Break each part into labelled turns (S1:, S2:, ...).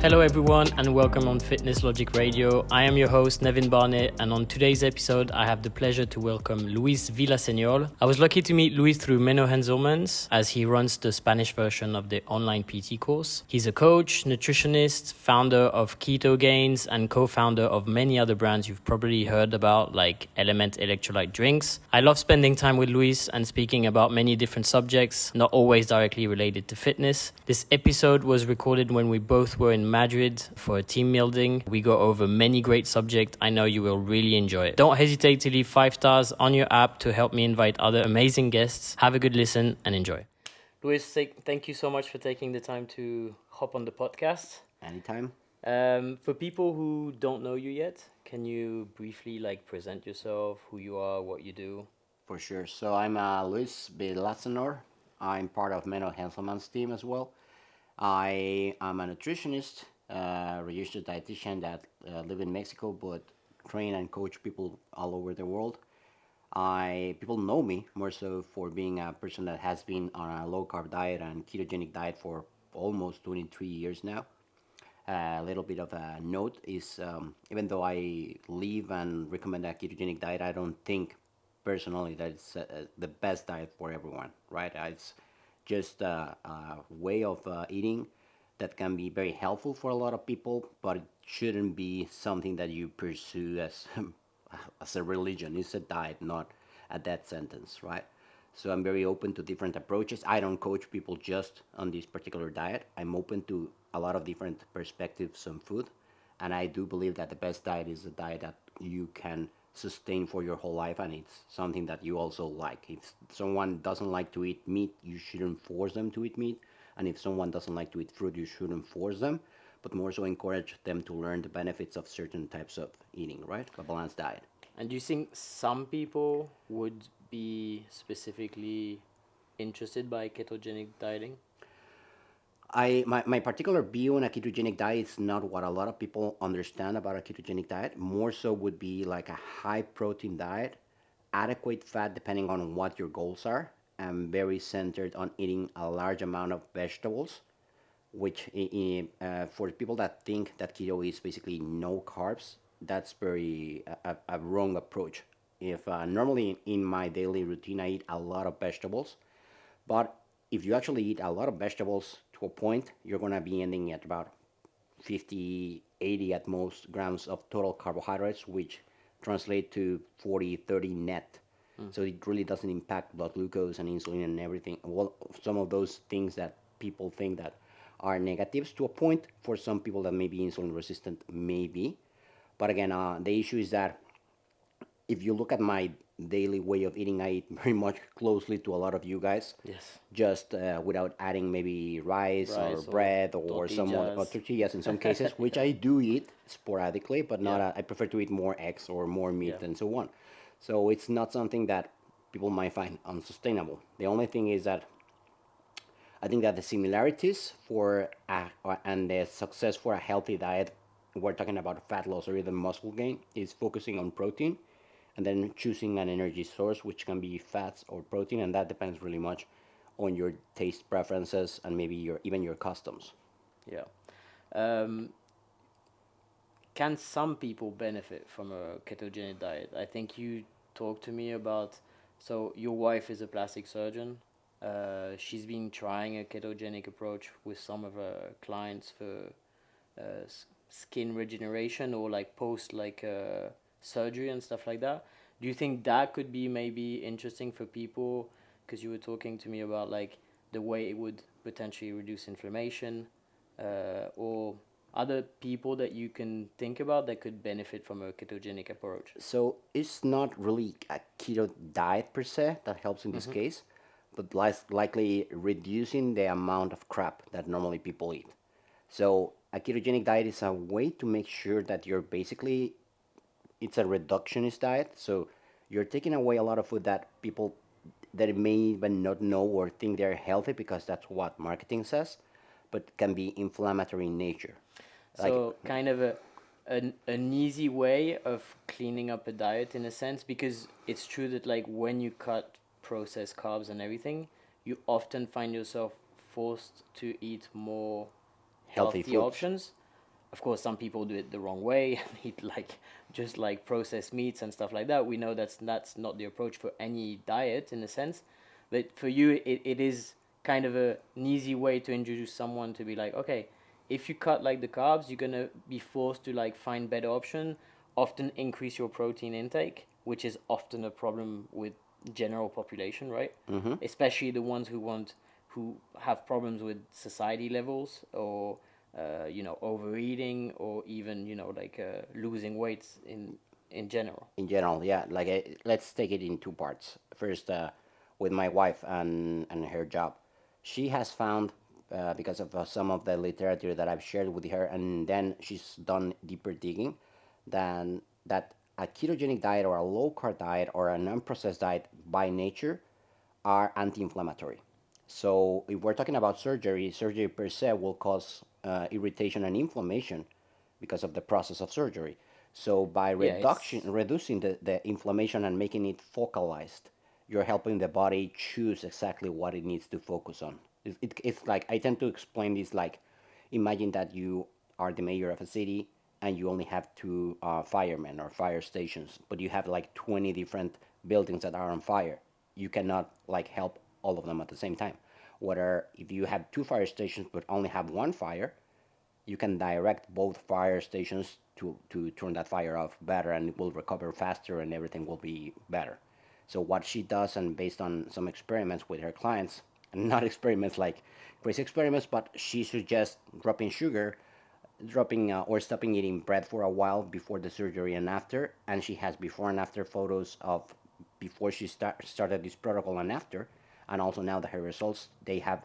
S1: Hello everyone and welcome on Fitness Logic Radio. I am your host Nevin Barnett, and on today's episode I have the pleasure to welcome Luis Villasenor. I was lucky to meet Luis through Menno Henselmans as he runs the Spanish version of the online PT course. He's a coach, nutritionist, founder of Keto Gains and co-founder of many other brands you've probably heard about like Element electrolyte drinks. I love spending time with Luis and speaking about many different subjects, not always directly related to fitness. This episode was recorded when we both were in Madrid for a team building. We go over many great subjects. I know you will really enjoy it. Don't hesitate to leave 5 stars on your app to help me invite other amazing guests. Have a good listen and enjoy. Luis, thank you so much for taking the time to hop on the podcast.
S2: Anytime.
S1: For people who don't know you yet, can you briefly present yourself, who you are, what you do?
S2: For sure. So I'm Luis Villasenor. I'm part of Menno Henselmans' team as well. I am a nutritionist, registered dietitian that live in Mexico, but train and coach people all over the world. People know me more so for being a person that has been on a low-carb diet and ketogenic diet for almost 23 years now. A little bit of a note is, even though I live and recommend a ketogenic diet, I don't think personally that it's the best diet for everyone, right? It's just a way of eating that can be very helpful for a lot of people, but it shouldn't be something that you pursue as a religion. It's a diet, not a death sentence, right? So I'm very open to different approaches. I don't coach people just on this particular diet. I'm open to a lot of different perspectives on food, and I do believe that the best diet is a diet that you can sustain for your whole life, and it's something that you also like. If someone doesn't like to eat meat, you shouldn't force them to eat meat, and if someone doesn't like to eat fruit, you shouldn't force them, but more so encourage them to learn the benefits of certain types of eating, right? A balanced diet.
S1: And do you think some people would be specifically interested by ketogenic dieting?
S2: My particular view on a ketogenic diet is not what a lot of people understand about a ketogenic diet. More so would be like a high protein diet, adequate fat depending on what your goals are, and very centered on eating a large amount of vegetables, which for people that think that keto is basically no carbs, that's very a wrong approach. If normally in my daily routine I eat a lot of vegetables, but if you actually eat a lot of vegetables to a point, you're going to be ending at about 50, 80 at most grams of total carbohydrates, which translate to 40, 30 net. So it really doesn't impact blood glucose and insulin and everything. Well, some of those things that people think that are negatives to a point, for some people that may be insulin resistant, maybe. But again, the issue is that if you look at my daily way of eating, I eat very much closely to a lot of you guys.
S1: Yes.
S2: Just without adding maybe rice or bread or tortillas in some cases, which I do eat sporadically, but not. I prefer to eat more eggs or more meat and so on. So it's not something that people might find unsustainable. The only thing is that I think that the similarities and the success for a healthy diet, we're talking about fat loss or even muscle gain, is focusing on protein and then choosing an energy source, which can be fats or protein, and that depends really much on your taste preferences and maybe even your customs.
S1: Yeah. Can some people benefit from a ketogenic diet? I think you talked to me about, so your wife is a plastic surgeon. She's been trying a ketogenic approach with some of her clients for skin regeneration or post surgery and stuff like that. Do you think that could be maybe interesting for people? Because you were talking to me about the way it would potentially reduce inflammation, or other people that you can think about that could benefit from a ketogenic approach.
S2: So it's not really a keto diet per se that helps in this case, but likely reducing the amount of crap that normally people eat. So a ketogenic diet is a way to make sure that you're basically, it's a reductionist diet. So you're taking away a lot of food that people that may even not know or think they're healthy because that's what marketing says, but can be inflammatory in nature.
S1: So kind of an easy way of cleaning up a diet in a sense, because it's true that when you cut processed carbs and everything, you often find yourself forced to eat more healthy options. Of course, some people do it the wrong way and eat like just like processed meats and stuff like that. We know that's not the approach for any diet in a sense, but for you, it is kind of an easy way to introduce someone to be like, okay, if you cut like the carbs, you're gonna be forced to like find better option, often increase your protein intake, which is often a problem with general population, right?
S2: Mm-hmm.
S1: Especially the ones who have problems with society levels or overeating or even like losing weight in general.
S2: In general, yeah. Like, let's take it in two parts. First, with my wife and her job, she has found, because of some of the literature that I've shared with her, and then she's done deeper digging, than that a ketogenic diet or a low carb diet or a non-processed diet by nature are anti-inflammatory. So if we're talking about surgery, surgery per se will cause irritation and inflammation because of the process of surgery. So by
S1: Yeah, it's
S2: reducing the inflammation and making it focalized, you're helping the body choose exactly what it needs to focus on. It's like, I tend to explain this like, imagine that you are the mayor of a city and you only have two firemen or fire stations, but you have like 20 different buildings that are on fire. You cannot like help all of them at the same time. Whether if you have two fire stations but only have one fire, you can direct both fire stations to turn that fire off better, and it will recover faster and everything will be better. So what she does, and based on some experiments with her clients, and not experiments like crazy experiments, but she suggests dropping sugar, dropping or stopping eating bread for a while before the surgery and after, and she has before and after photos of before she started this protocol and after, and also now that her results, they have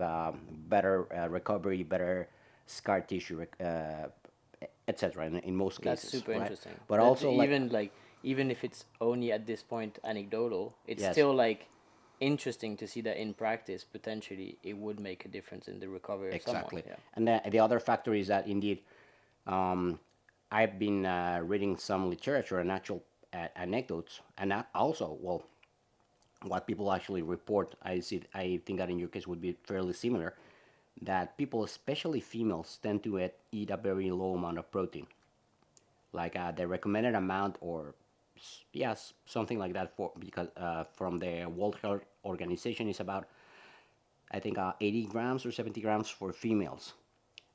S2: better recovery, better scar tissue, etc. In most
S1: That's
S2: cases,
S1: super
S2: right?
S1: interesting.
S2: But
S1: That
S2: also like,
S1: even if it's only at this point anecdotal, it's
S2: yes,
S1: still like interesting to see that in practice potentially it would make a difference in the recovery of someone.
S2: exactly.
S1: Yeah.
S2: And the other factor is that indeed, um, I've been reading some literature and actual anecdotes, and also, well, what people actually report, I think that in your case would be fairly similar, that people, especially females, tend to eat a very low amount of protein, like the recommended amount, or yes, something like that, for because from the World Health Organization is about, I think, 80 grams or 70 grams for females,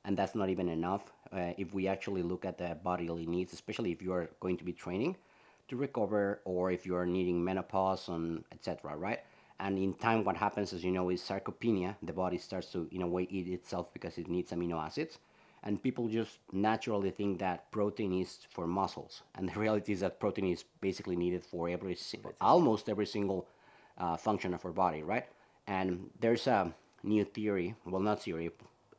S2: and that's not even enough if we actually look at the bodily needs, especially if you are going to be training to recover, or if you are needing menopause and etc. Right? And in time, what happens, as you know, is sarcopenia. The body starts to, in a way, eat itself because it needs amino acids, and people just naturally think that protein is for muscles, and the reality is that protein is basically needed for almost every single function of our body, right? And there's a new theory, well, not theory,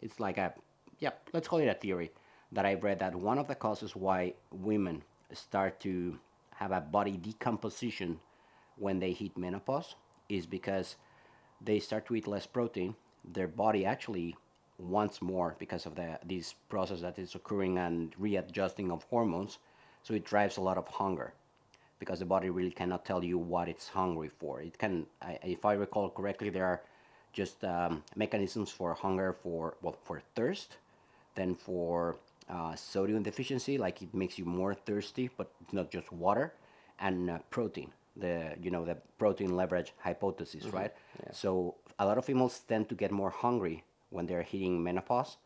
S2: it's like a, yeah, let's call it a theory, that I read, that one of the causes why women start to have a body decomposition when they hit menopause is because they start to eat less protein. Their body actually wants more because of this process that is occurring and readjusting of hormones. So it drives a lot of hunger, because the body really cannot tell you what it's hungry for. It can, if I recall correctly, there are just mechanisms for hunger, for, well, for thirst, then for sodium deficiency, like it makes you more thirsty, but it's not just water, and protein, the protein leverage hypothesis, right?
S1: Yeah.
S2: So a lot of females tend to get more hungry when they're hitting menopause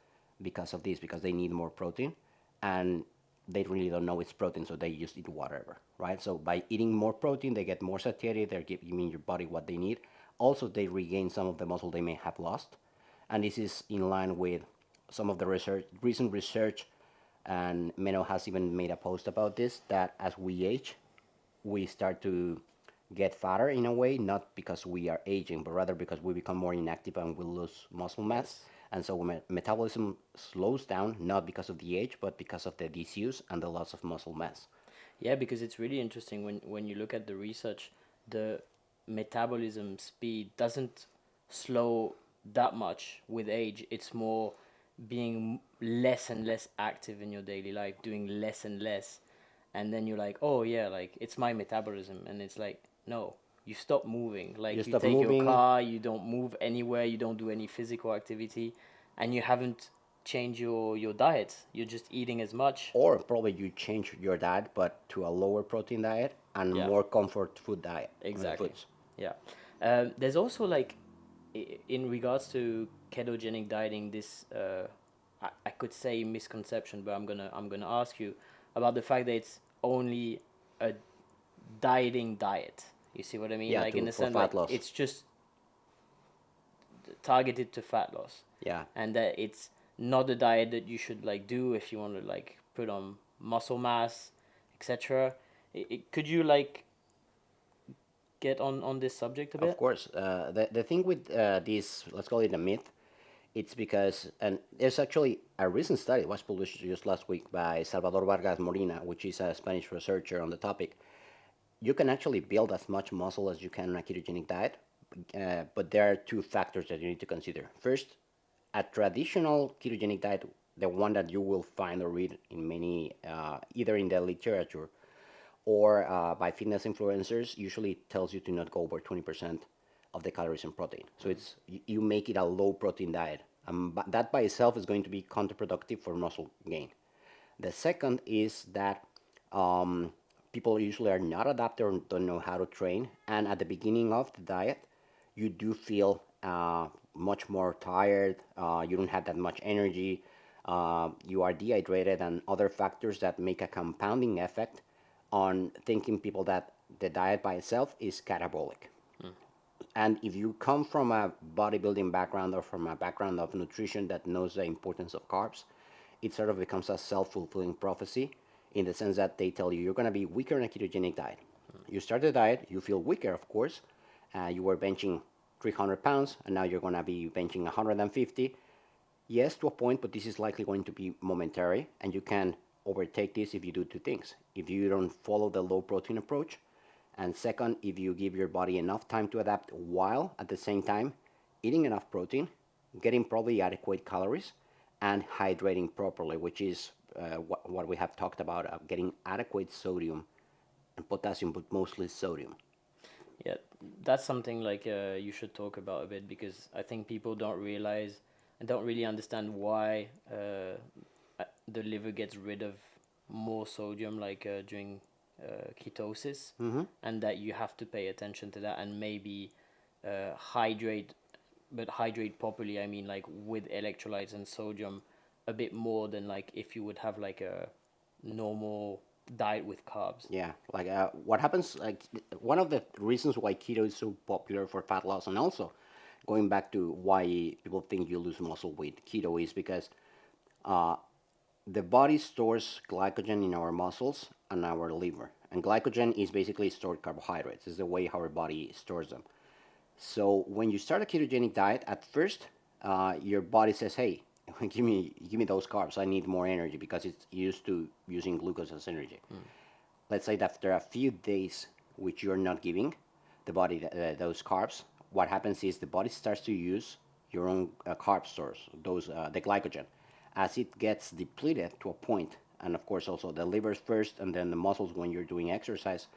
S2: because of this, because they need more protein, and they really don't know it's protein, so they just eat whatever, right? So by eating more protein, they get more satiety, they're giving your body what they need. Also, they regain some of the muscle they may have lost, and this is in line with some of the recent research, and Meno has even made a post about this, that as we age, we start to get fatter in a way, not because we are aging, but rather because we become more inactive and we lose muscle mass.
S1: Yes.
S2: And so metabolism slows down, not because of the age, but because of the disuse and the loss of muscle mass.
S1: Yeah, because it's really interesting when you look at the research, the metabolism speed doesn't slow that much with age. It's more being less and less active in your daily life, doing less and less. And then you're like, oh yeah, like it's my metabolism. And it's like, no, you stop moving.
S2: You
S1: Like you
S2: stop
S1: take your
S2: moving.
S1: car, you don't move anywhere, you don't do any physical activity, and you haven't change your diet. You're just eating as much.
S2: Or probably you change your diet, but to a lower protein diet and
S1: Yeah.
S2: more comfort food diet.
S1: Exactly.
S2: Foods.
S1: Yeah. There's also like, in regards to ketogenic dieting, this I could say misconception, but I'm gonna ask you about the fact that it's only a dieting diet. You see what I mean?
S2: Yeah,
S1: Like, in a
S2: for
S1: sense,
S2: fat
S1: like
S2: loss.
S1: it's just targeted to fat loss,
S2: Yeah.
S1: and that it's not a diet that you should like do if you want to like put on muscle mass, etc. Could you like get on this subject a
S2: Of
S1: bit?
S2: course. The thing with this, let's call it a myth, it's because, and there's actually a recent study, it was published just last week by Salvador Vargas Molina, which is a Spanish researcher on the topic. You can actually build as much muscle as you can on a ketogenic diet, but there are two factors that you need to consider. First, a traditional ketogenic diet, the one that you will find or read in many, either in the literature or by fitness influencers, usually tells you to not go over 20% of the calories and protein. So it's you make it a low protein diet. But that by itself is going to be counterproductive for muscle gain. The second is that people usually are not adapted or don't know how to train. And at the beginning of the diet, you do feel much more tired. You don't have that much energy. You are dehydrated, and other factors that make a compounding effect on thinking people that the diet by itself is catabolic. And if you come from a bodybuilding background or from a background of nutrition that knows the importance of carbs, it sort of becomes a self-fulfilling prophecy in the sense that they tell you you're going to be weaker in a ketogenic diet. You start the diet, you feel weaker, of course. You were benching 300 pounds, and now you're going to be benching 150. Yes, to a point, but this is likely going to be momentary, and you can overtake this if you do two things. If you don't follow the low protein approach, and second, if you give your body enough time to adapt while at the same time eating enough protein, getting probably adequate calories, and hydrating properly, which is what we have talked about, getting adequate sodium and potassium, but mostly sodium.
S1: Yeah, that's something like you should talk about a bit, because I think people don't realize and don't really understand why the liver gets rid of more sodium like during ketosis, and that you have to pay attention to that and maybe hydrate, but hydrate properly. I mean, like with electrolytes and sodium a bit more than like if you would have like a normal diet with carbs.
S2: Yeah, like what happens, like one of the reasons why keto is so popular for fat loss, and also going back to why people think you lose muscle with keto, is because the body stores glycogen in our muscles and our liver. And glycogen is basically stored carbohydrates. It's the way how our body stores them. So when you start a ketogenic diet, at first, your body says, "Hey, give me those carbs. I need more energy because it's used to using glucose as energy." Let's say that after a few days, which you're not giving the body those carbs, what happens is the body starts to use your own carb stores, those the glycogen, as it gets depleted to a point, and of course also the liver first, and then the muscles when you're doing exercise.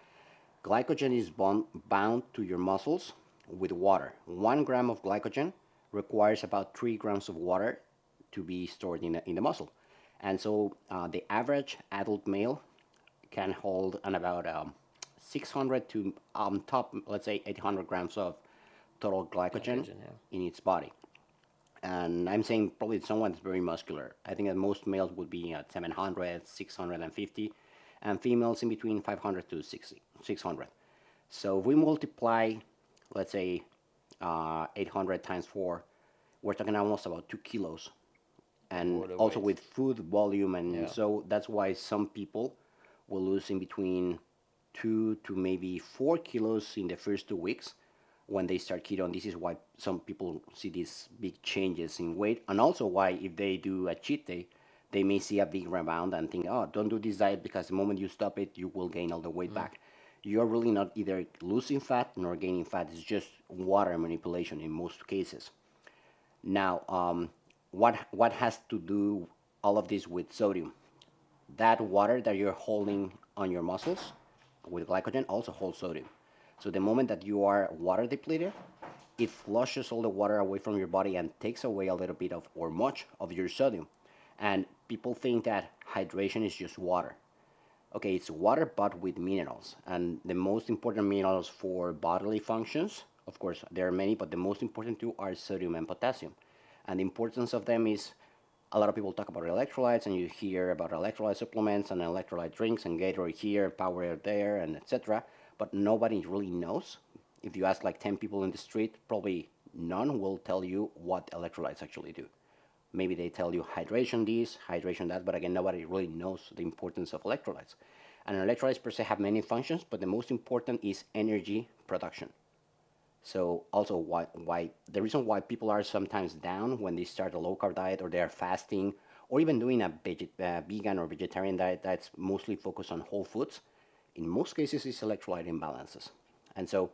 S2: Glycogen is bound to your muscles with water. 1 gram of glycogen requires about 3 grams of water to be stored in the muscle. And so the average adult male can hold on about 600 to top, let's say 800 grams of total glycogen
S1: Yeah.
S2: in its body. And I'm saying probably someone that's very muscular. I think that most males would be at 700, 650, and females in between 500 to 600. So if we multiply, let's say, 800 times 4, we're talking almost about 2 kilos. And
S1: Water
S2: also
S1: weight.
S2: with food volume, and
S1: Yeah.
S2: so that's why some people will lose in between 2 to maybe 4 kilos in the first 2 weeks when they start keto. And this is why some people see these big changes in weight, and also why if they do a cheat day, they may see a big rebound and think, oh, don't do this diet because the moment you stop it, you will gain all the weight back. You're really not either losing fat nor gaining fat. It's just water manipulation in most cases. Now, what has to do all of this with sodium? That water that you're holding on your muscles with glycogen also holds sodium. So the moment that you are water depleted, it flushes all the water away from your body and takes away a little bit of or much of your sodium. And people think that hydration is just water. Okay, it's water but with minerals. And the most important minerals for bodily functions, of course, there are many, but the most important two are sodium and potassium. And the importance of them is a lot of people talk about electrolytes, and you hear about electrolyte supplements and electrolyte drinks and Gatorade here, Power there, and etc. But nobody really knows. If you ask like 10 people in the street, probably none will tell you what electrolytes actually do. Maybe they tell you hydration this, hydration that, but again, nobody really knows the importance of electrolytes. And electrolytes per se have many functions, but the most important is energy production. So also why the reason why people are sometimes down when they start a low carb diet or they are fasting or even doing a vegan or vegetarian diet that's mostly focused on whole foods, in most cases is electrolyte imbalances. And so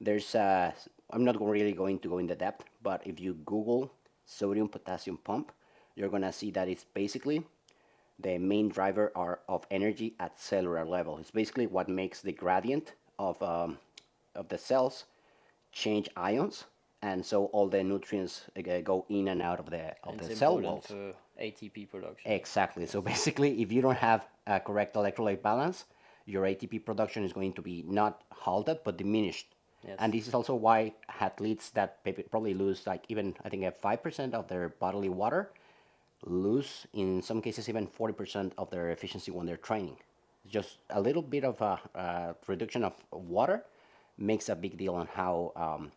S2: there's I'm not really going to go into depth, but if you Google sodium potassium pump, you're gonna see that it's basically the main driver of energy at cellular level. It's basically what makes the gradient of the cells change ions, and so all the nutrients go in and out of the cell walls.
S1: For ATP production.
S2: Exactly. So basically, if you don't have a correct electrolyte balance, your ATP production is going to be not halted but diminished.
S1: Yes.
S2: And this is also why athletes that probably lose like even I think 5% of their bodily water lose in some cases even 40% of their efficiency when they're training. Just a little bit of a reduction of water makes a big deal on how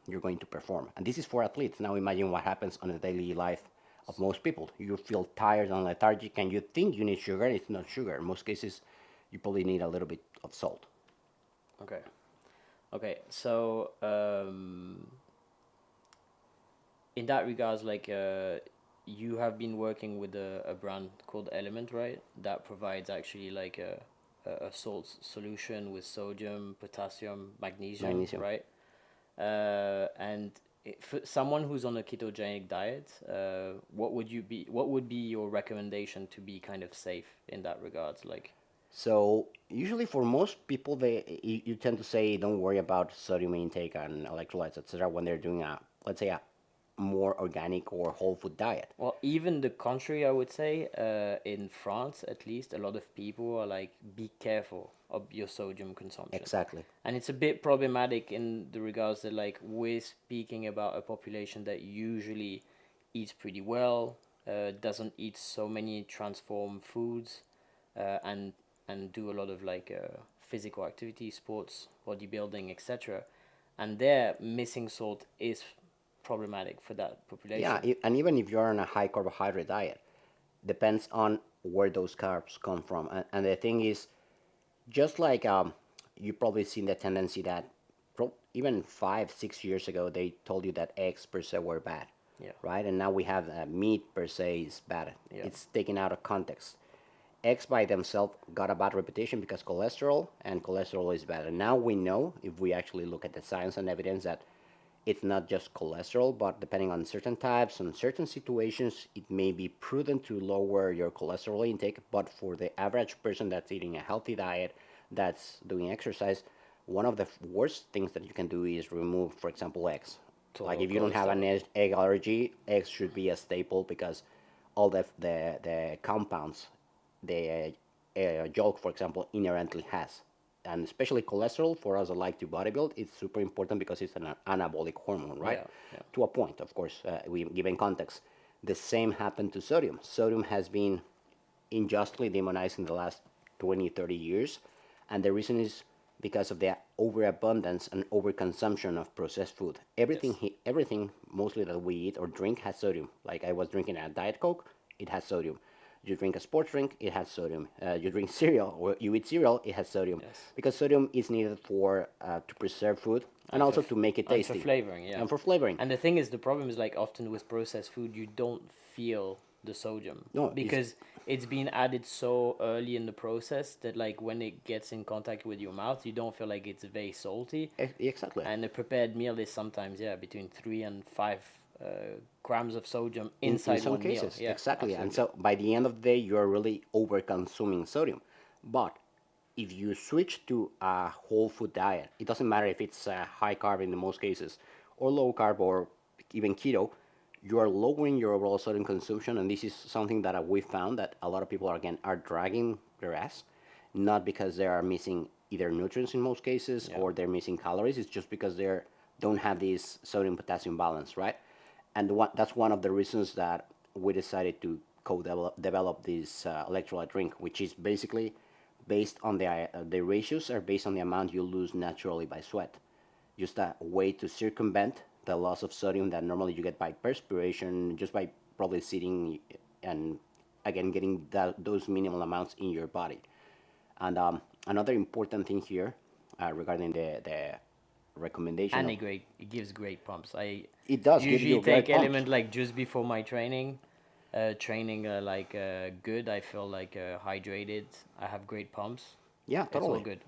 S2: you're going to perform. And this is for athletes. Now imagine what happens on the daily life of most people. You feel tired and lethargic and you think you need sugar. It's not sugar. In most cases, you probably need a little bit of salt.
S1: Okay, so in that regards, like you have been working with a brand called Element, right? That provides actually like a salt solution with sodium, potassium, magnesium. Right? And for someone who's on a ketogenic diet, what would be your recommendation to be kind of safe in that regards? Like,
S2: so usually for most people, you tend to say don't worry about sodium intake and electrolytes, etc. when they're doing let's say a more organic or whole food diet.
S1: Well, even the contrary, I would say, in France at least, a lot of people are like, be careful of your sodium consumption.
S2: Exactly.
S1: And it's a bit problematic in the regards that like we're speaking about a population that usually eats pretty well, doesn't eat so many transformed foods, and do a lot of like physical activity, sports, bodybuilding, etc. And there, missing salt is problematic for that population.
S2: Yeah, and even if you're on a high carbohydrate diet, depends on where those carbs come from. And the thing is, just like you probably seen the tendency that even 5-6 years ago they told you that eggs per se were bad,
S1: Yeah.
S2: right? And now we have meat per se is bad.
S1: Yeah.
S2: It's taken out of context. Eggs by themselves got a bad reputation because cholesterol, and cholesterol is bad. And now we know, if we actually look at the science and evidence, that it's not just cholesterol, but depending on certain types and certain situations, it may be prudent to lower your cholesterol intake. But for the average person that's eating a healthy diet, that's doing exercise, one of the worst things that you can do is remove, for example, eggs. Like if you don't have an egg allergy, eggs should be a staple because all the compounds the yolk, for example, inherently has. And especially cholesterol, for us that like to bodybuild, it's super important because it's an anabolic hormone, right?
S1: Yeah.
S2: To a point, of course, we given context. The same happened to sodium. Sodium has been unjustly demonized in the last 20, 30 years. And the reason is because of the overabundance and overconsumption of processed food. Everything mostly that we eat or drink has sodium. Like I was drinking a Diet Coke, it has sodium. You drink a sports drink, it has sodium. You drink cereal or you eat cereal, it has sodium.
S1: Yes.
S2: Because sodium is needed for to preserve food and also to make it tasty.
S1: And for flavoring, yeah.
S2: And for flavoring.
S1: And the thing is, the problem is like often with processed food, you don't feel the sodium.
S2: No,
S1: because it's been added so early in the process that like when it gets in contact with your mouth, you don't feel like it's very salty.
S2: Exactly.
S1: And a prepared meal is sometimes between 3 and 5 grams of sodium inside
S2: in some
S1: one
S2: cases.
S1: meal. Yeah,
S2: Exactly.
S1: absolutely.
S2: And so by the end of the day, you're really over consuming sodium. But if you switch to a whole food diet, it doesn't matter if it's high carb in the most cases or low carb or even keto, you are lowering your overall sodium consumption, and this is something that we found that a lot of people are again are dragging their ass, not because they are missing either nutrients in most cases
S1: Yeah.
S2: or they're missing calories. It's just because they don't have this sodium potassium balance, right? And that's one of the reasons that we decided to develop this electrolyte drink, which is basically based on the ratios are based on the amount you lose naturally by sweat, just a way to circumvent the loss of sodium that normally you get by perspiration, just by probably sitting and again getting those minimal amounts in your body. And another important thing here regarding the recommendation
S1: And
S2: of
S1: it gives great pumps. I
S2: it does give
S1: usually
S2: you
S1: take
S2: great pumps.
S1: element like just before my training like good. I feel like hydrated. I have great pumps.
S2: Yeah,
S1: It's all
S2: totally.
S1: good.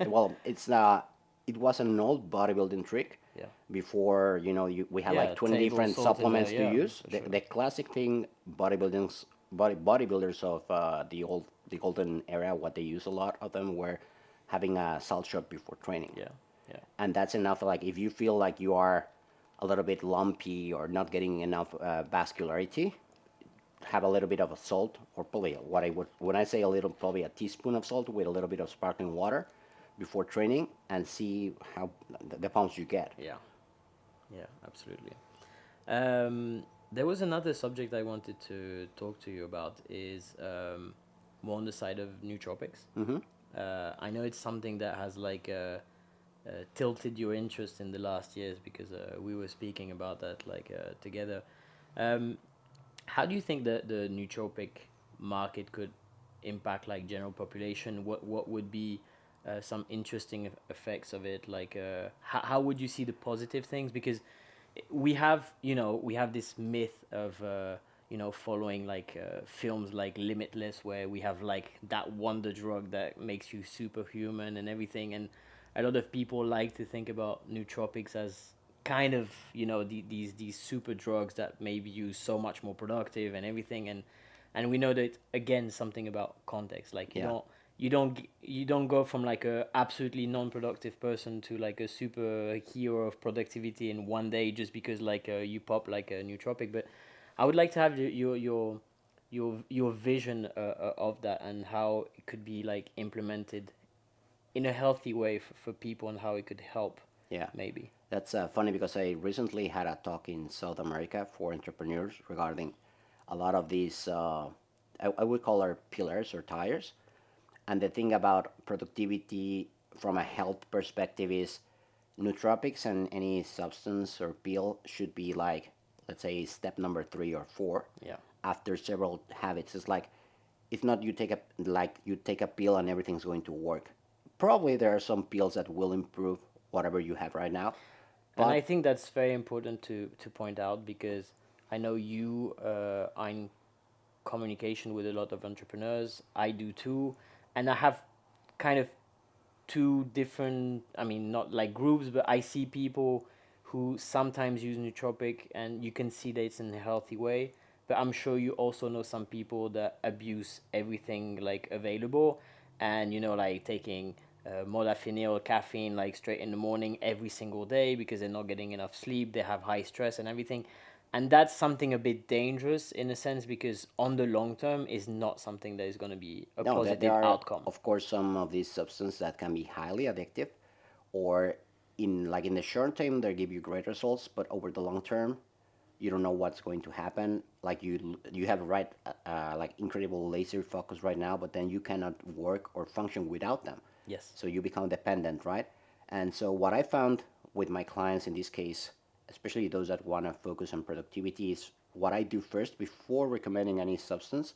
S2: Well, it was an old bodybuilding trick.
S1: Yeah.
S2: Before we had like
S1: Yeah,
S2: 20
S1: table
S2: different
S1: salt in there.
S2: supplements to
S1: Yeah,
S2: use.
S1: for
S2: The,
S1: sure.
S2: the classic thing bodybuilders of the golden era, what they use a lot of them were having a salt shot before training.
S1: Yeah, yeah,
S2: And that's enough. Like if you feel like you are a little bit lumpy or not getting enough vascularity, have a little bit of a salt, or probably what I would when I say a little, probably a teaspoon of salt with a little bit of sparkling water before training, and see how the pumps you get.
S1: yeah, yeah, absolutely. There was another subject I wanted to talk to you about is more on the side of nootropics.
S2: Mm-hmm.
S1: I know it's something that has like tilted your interest in the last years because we were speaking about that like together. Um, how do you think that the nootropic market could impact like general population? What would be some interesting effects of it? Like how would you see the positive things? Because we have this myth of following like films like Limitless, where we have like that wonder drug that makes you superhuman and everything, and a lot of people like to think about nootropics as kind of these super drugs that make you so much more productive and everything, and we know that again something about context, like
S2: Yeah.
S1: you don't go from like a absolutely non-productive person to like a super hero of productivity in one day just because like you pop like a nootropic. But I would like to have your vision of that and how it could be like implemented in a healthy way for people and how it could help
S2: Yeah.
S1: maybe.
S2: That's funny because I recently had a talk in South America for entrepreneurs regarding a lot of these, I would call our pillars or tires. And the thing about productivity from a health perspective is nootropics and any substance or pill should be like, let's say, step number 3 or 4
S1: Yeah.
S2: after several habits. It's like, it's not you take a pill and everything's going to work. Probably there are some pills that will improve whatever you have right now,
S1: And I
S2: but
S1: think that's very important to point out because I know you are in communication with a lot of entrepreneurs. I do too. And I have kind of two different, I mean, not like groups, but I see people who sometimes use nootropic and you can see that it's in a healthy way. But I'm sure you also know some people that abuse everything like available and, like taking modafinil, caffeine, like straight in the morning every single day because they're not getting enough sleep, they have high stress and everything. And that's something a bit dangerous in a sense because on the long term is not something that is going to be a
S2: no, there
S1: positive
S2: are
S1: outcome.
S2: of course some of these substances that can be highly addictive, or in the short term they give you great results, but over the long term you don't know what's going to happen. Like you have right like incredible laser focus right now, but then you cannot work or function without them.
S1: Yes.
S2: So you become dependent, right? And so what I found with my clients in this case, especially those that want to focus on productivity, is what I do first before recommending any substance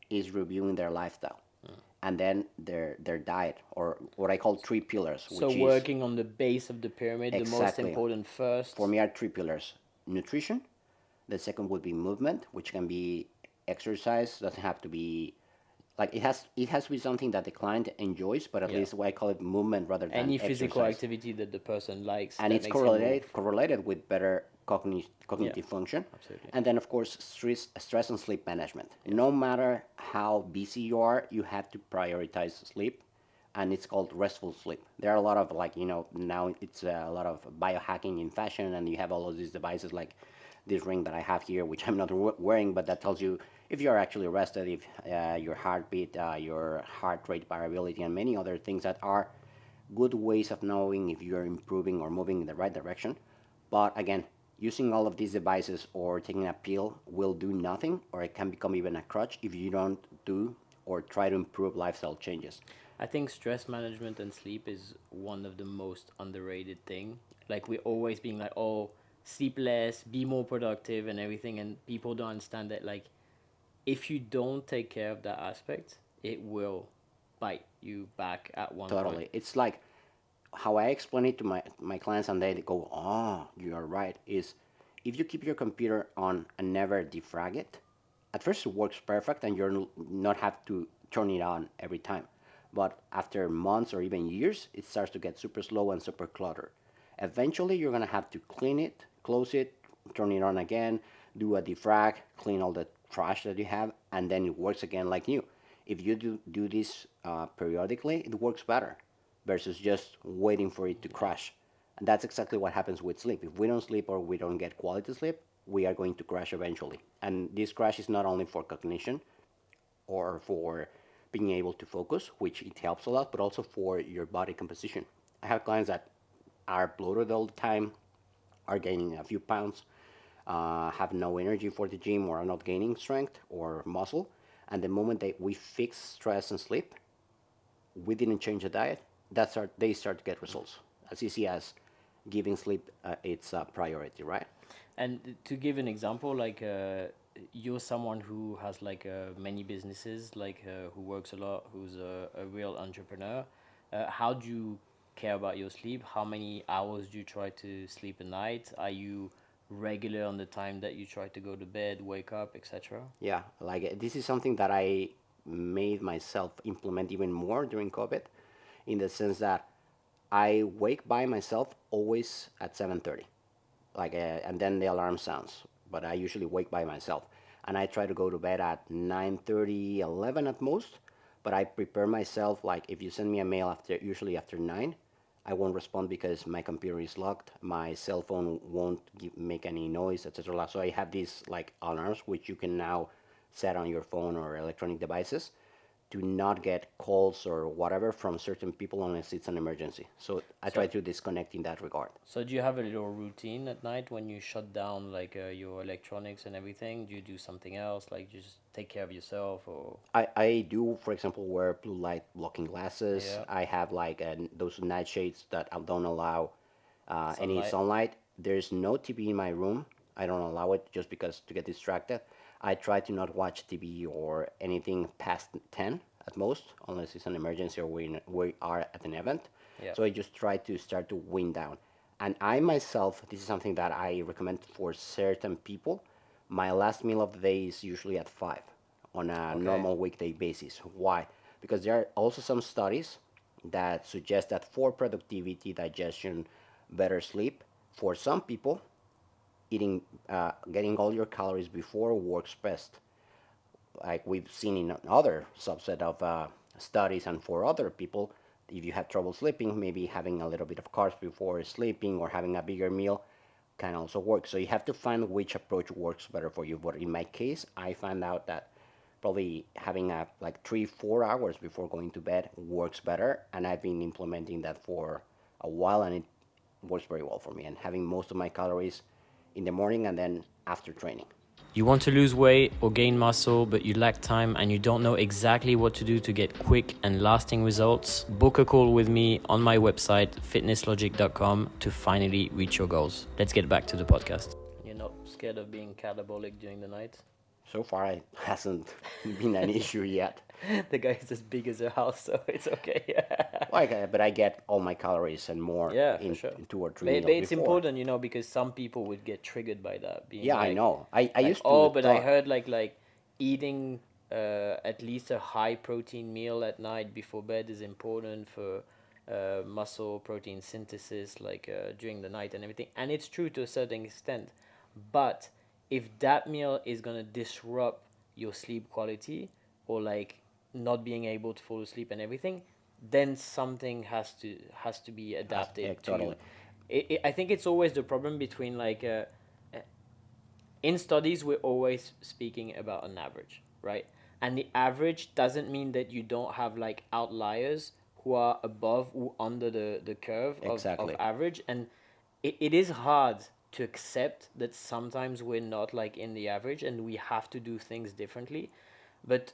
S2: is reviewing their lifestyle, and then their diet, or what I call 3 pillars,
S1: So
S2: which is
S1: working on the base of the pyramid, the most
S2: exactly,
S1: important
S2: for
S1: first.
S2: me, are 3 pillars: nutrition. The second would be movement, which can be exercise. Doesn't have to be like it has to be something that the client enjoys, but at
S1: Yeah.
S2: least what I call it movement rather than
S1: Any physical
S2: exercise.
S1: activity that the person likes
S2: And
S1: that
S2: it's
S1: makes him move.
S2: correlated with better
S1: Yeah,
S2: cognitive function.
S1: absolutely.
S2: And then of course stress and sleep management.
S1: Yeah.
S2: No matter how busy you are, you have to prioritize sleep, and it's called restful sleep. There are a lot of, like, now it's a lot of biohacking in fashion, and you have all of these devices like this ring that I have here, which I'm not wearing, but that tells you if you're actually rested, if your heartbeat, your heart rate variability, and many other things that are good ways of knowing if you're improving or moving in the right direction. But again, using all of these devices or taking a pill will do nothing, or it can become even a crutch if you don't do or try to improve lifestyle changes.
S1: I think stress management and sleep is one of the most underrated thing. Like we're always being like, oh, sleep less, be more productive and everything, and people don't understand that like if you don't take care of that aspect, it will bite you back at one point.
S2: Totally. It's like how I explain it to my clients, and they go, oh, you are right, is if you keep your computer on and never defrag it, at first it works perfect and you're not have to turn it on every time. But after months or even years, it starts to get super slow and super cluttered. Eventually, you're going to have to clean it, close it, turn it on again, do a defrag, clean all the trash that you have, and then it works again like new. If you do this periodically, it works better versus just waiting for it to crash. And that's exactly what happens with sleep. If we don't sleep or we don't get quality sleep, we are going to crash eventually. And this crash is not only for cognition or for being able to focus, which it helps a lot, but also for your body composition. I have clients that are bloated all the time, are gaining a few pounds, have no energy for the gym, or are not gaining strength or muscle. And the moment that we fix stress and sleep, we didn't change the diet, they start to get results. As easy as giving sleep its priority, right?
S1: And to give an example, like you're someone who has like many businesses, like who works a lot, who's a real entrepreneur. How do you care about your sleep? How many hours do you try to sleep a night? Are you regular on the time that you try to go to bed, wake up, etc.?
S2: Yeah, like this is something that I made myself implement even more during COVID, in the sense that I wake by myself always at 7:30, and then the alarm sounds. But I usually wake by myself, and I try to go to bed at 9:30, 11 at most. But I prepare myself, like if you send me a mail usually after 9, I won't respond because my computer is locked. My cell phone won't make any noise, etc. So I have these like alarms which you can now set on your phone or electronic devices to not get calls or whatever from certain people unless it's an emergency. So I try
S1: So,
S2: to disconnect in that regard.
S1: so do you have a little routine at night when you shut down like your electronics and everything? Do you do something else, like you just take care of yourself, or
S2: I do, for example, wear blue light blocking glasses.
S1: yeah,
S2: I have like those nightshades that don't allow any
S1: sunlight?
S2: sunlight. There's no TV in my room. I don't allow it just because to get distracted. I try to not watch TV or anything past 10 at most, unless it's an emergency or we are at an event.
S1: Yeah.
S2: So I just try to start to wind down. And I myself, this is something that I recommend for certain people. My last meal of the day is usually at 5 on a
S1: Okay.
S2: normal weekday basis. Why? Because there are also some studies that suggest that for productivity, digestion, better sleep, for some people, getting all your calories before works best. Like we've seen in other subset of studies, and for other people, if you have trouble sleeping, maybe having a little bit of carbs before sleeping or having a bigger meal can also work. So you have to find which approach works better for you. But in my case, I found out that probably having a like 3 4 hours before going to bed works better, and I've been implementing that for a while, and it works very well for me. And having most of my calories in the morning and then after training.
S1: You want to lose weight or gain muscle, but you lack time and you don't know exactly what to do to get quick and lasting results? Book a call with me on my website, fitnesslogic.com, to finally reach your goals. Let's get back to the podcast. You're not scared of being catabolic during the night?
S2: So far, it hasn't been an issue yet.
S1: The guy is as big as a house, so it's okay.
S2: But I get all my calories and more
S1: Yeah, for
S2: in
S1: sure.
S2: 2 or 3 meals
S1: But it's
S2: before.
S1: important, because some people would get triggered by that, being
S2: Yeah, I
S1: like,
S2: know. I used
S1: oh,
S2: to
S1: but I
S2: thought,
S1: heard like eating at least a high protein meal at night before bed is important for muscle protein synthesis, like during the night and everything. And it's true to a certain extent, but if that meal is gonna disrupt your sleep quality, or like not being able to fall asleep and everything, then something has to be adapted to you.
S2: totally.
S1: I think it's always the problem between like in studies we're always speaking about an average, right? And the average doesn't mean that you don't have like outliers who are above or under the curve of
S2: Exactly.
S1: average. And it is hard to accept that sometimes we're not like in the average and we have to do things differently. But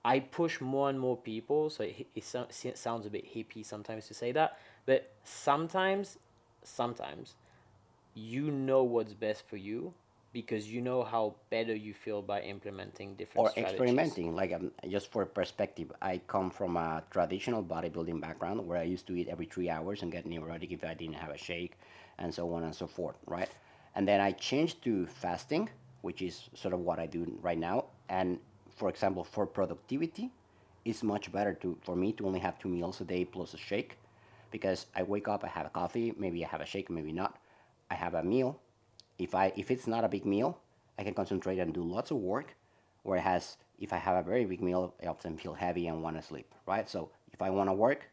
S1: I push more and more people, so it sounds a bit hippie sometimes to say that, but sometimes you know what's best for you because you know how better you feel by implementing different
S2: Or
S1: strategies.
S2: experimenting. Like just for perspective, I come from a traditional bodybuilding background where I used to eat every 3 hours and get neurotic if I didn't have a shake, and so on and so forth, right? And then I changed to fasting, which is sort of what I do right now. And for example, for productivity, it's much better to for me to only have 2 meals a day plus a shake, because I wake up, I have a coffee, maybe I have a shake, maybe not. I have a meal. If it's not a big meal, I can concentrate and do lots of work. Whereas if I have a very big meal, I often feel heavy and want to sleep, right? So if I want to work,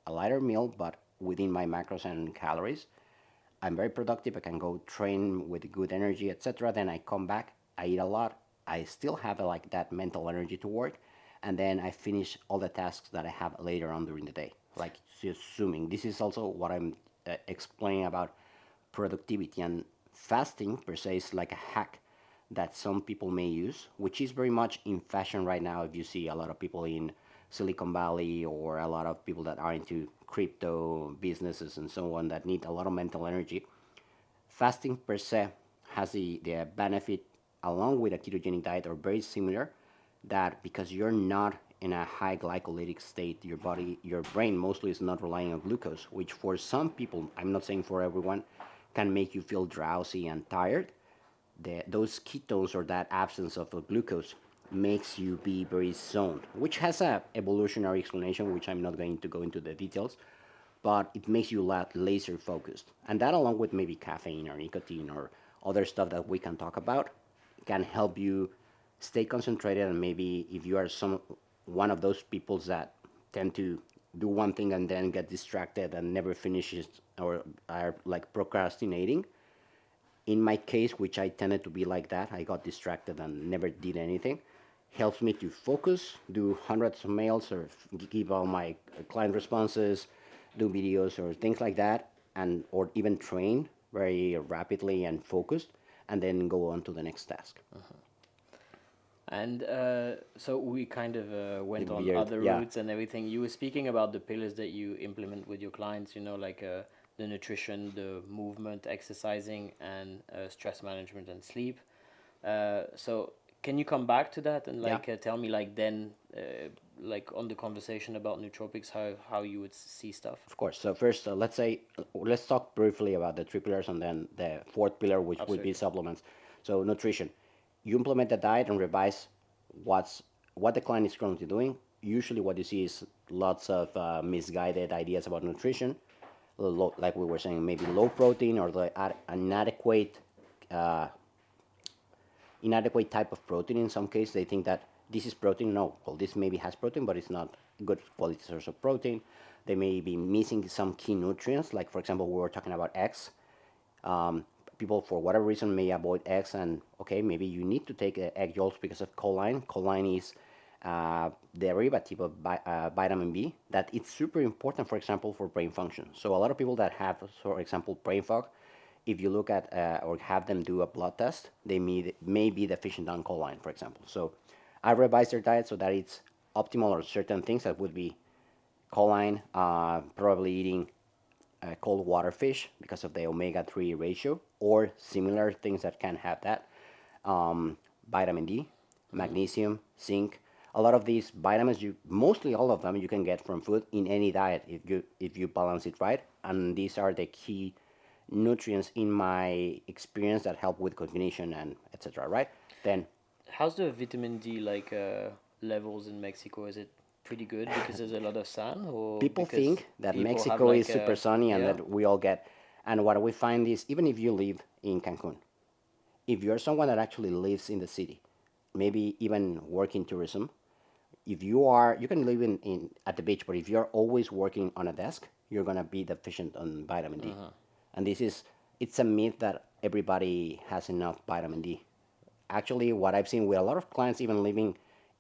S2: a lighter meal, but within my macros and calories, I'm very productive. I can go train with good energy, etc. Then I come back, I eat a lot. I still have like that mental energy to work, and then I finish all the tasks that I have later on during the day. Like assuming this is also what I'm explaining about productivity, and fasting per se is like a hack that some people may use, which is very much in fashion right now. If you see a lot of people in Silicon Valley or a lot of people that are into crypto businesses and so on that need a lot of mental energy, fasting per se has the benefit, along with a ketogenic diet, are very similar, that because you're not in a high glycolytic state, your body, your brain mostly is not relying on glucose, which for some people, I'm not saying for everyone, can make you feel drowsy and tired. Those ketones, or that absence of the glucose, makes you be very zoned, which has a evolutionary explanation, which I'm not going to go into the details, but it makes you laser focused. And that, along with maybe caffeine or nicotine or other stuff that we can talk about, can help you stay concentrated. And maybe if you are one of those people that tend to do one thing and then get distracted and never finishes, or are like procrastinating, in my case, which I tended to be like that, I got distracted and never did anything, helps me to focus, do hundreds of mails, or give all my client responses, do videos or things like that, and or even train very rapidly and focused, and then go on to the next task.
S1: And so we kind of
S2: The
S1: went on
S2: beard,
S1: other
S2: yeah,
S1: routes and everything. You were speaking about the pillars that you implement with your clients, you know, like the nutrition, the movement, exercising, and stress management and sleep. So can you come back to that and
S2: yeah.
S1: like tell me like then like on the conversation about nootropics how you would see stuff?
S2: Of course. So first, let's talk briefly about the three pillars, and then the fourth pillar, which would be
S1: Absolutely.
S2: supplements. So nutrition, you implement the diet and revise what's what the client is currently doing. Usually, what you see is lots of misguided ideas about nutrition, like we were saying, maybe low protein, or the uh, inadequate type of protein. In some cases, they think that this is protein. No, well, this maybe has protein, but it's not good quality source of protein. They may be missing some key nutrients, like for example, we were talking about eggs. Um, People, for whatever reason, may avoid eggs, and okay, maybe you need to take egg yolks because of choline. Choline is derivative of vitamin B, that it's super important, for example, for brain function. So a lot of people that have, for example, brain fog, if you look at or have them do a blood test, they may be deficient on choline, for example. So I revise their diet so that it's optimal, or certain things that would be choline, probably eating cold water fish because of the omega-3 ratio, or similar things that can have that. Vitamin D, magnesium, zinc. A lot of these vitamins, mostly all of them, you can get from food in any diet if you balance it right. And these are the key nutrients in my experience that help with cognition and etc. Right? Then
S1: How's the vitamin D like levels in Mexico? Is it pretty good because there's a lot of sun, or
S2: people
S1: because
S2: think that
S1: people have
S2: Mexico is
S1: like
S2: super sunny and
S1: yeah?
S2: that we all get. And what we find is, even if you live in Cancun, if you're someone that actually lives in the city, maybe even work in tourism, if you can live in at the beach, but if you're always working on a desk, you're gonna be deficient on vitamin D. And it's a myth that everybody has enough vitamin D. Actually, what I've seen with a lot of clients, even living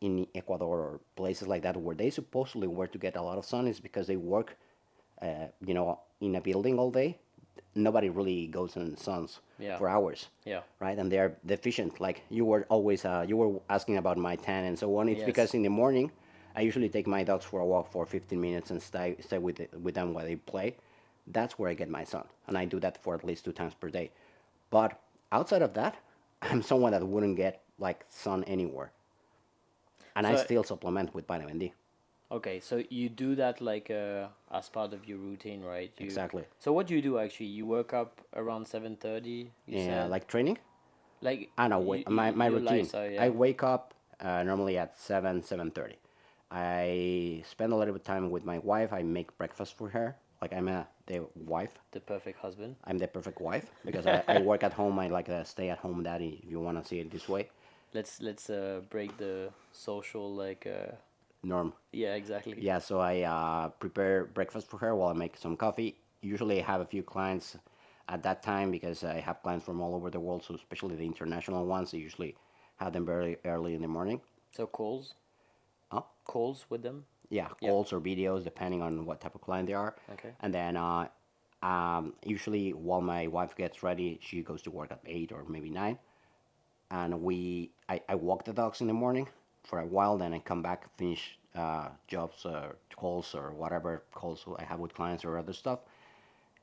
S2: in Ecuador or places like that, where they supposedly were to get a lot of sun, is because they work, in a building all day. Nobody really goes in the suns
S1: Yeah.
S2: for hours,
S1: Yeah.
S2: right? And they're deficient. Like you were always, you were asking about my tan and so on. It's
S1: Yes.
S2: because in the morning, I usually take my dogs for a walk for 15 minutes and stay with them while they play. That's where I get my sun, and I do that for at least 2 times per day. But outside of that, I'm someone that wouldn't get like sun anywhere, and I
S1: So
S2: still supplement with vitamin D.
S1: okay, so you do that like as part of your routine, right? You
S2: Exactly.
S1: so what do you do actually? You wake up around 7:30, you
S2: Yeah,
S1: said?
S2: like training.
S1: Like
S2: I know my
S1: your
S2: routine.
S1: lifestyle,
S2: I
S1: yeah.
S2: wake up normally at 7:30. I spend a little bit of time with my wife. I make breakfast for her. Like the wife.
S1: The perfect husband.
S2: I'm the perfect wife because I work at home. I like a stay at home daddy, if you want to see it this way.
S1: Let's break the social like
S2: Norm.
S1: yeah, exactly.
S2: Yeah, so I prepare breakfast for her while I make some coffee. Usually I have a few clients at that time because I have clients from all over the world, so especially the international ones, I usually have them very early in the morning.
S1: So calls,
S2: Oh,
S1: calls with them.
S2: yeah,
S1: Yeah.
S2: calls or videos, depending on what type of client they are.
S1: Okay.
S2: And then usually while my wife gets ready, she goes to work at 8 or maybe 9. And I walk the dogs in the morning for a while, then I come back, finish jobs, calls, or whatever calls I have with clients or other stuff.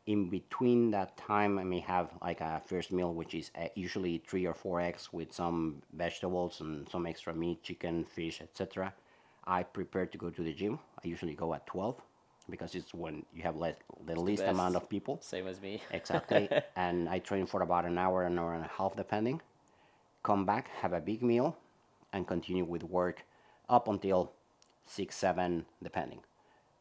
S2: In between that time, I may have like a first meal, which is usually 3 or 4 eggs with some vegetables and some extra meat, chicken, fish, etc. I prepare to go to the gym. I usually go at 12 because it's when you have the
S1: It's the
S2: least amount
S1: best.
S2: of people.
S1: Same as me.
S2: Exactly. And I train for about an hour and a half, depending. Come back, have a big meal, and continue with work up until 6, 7, depending.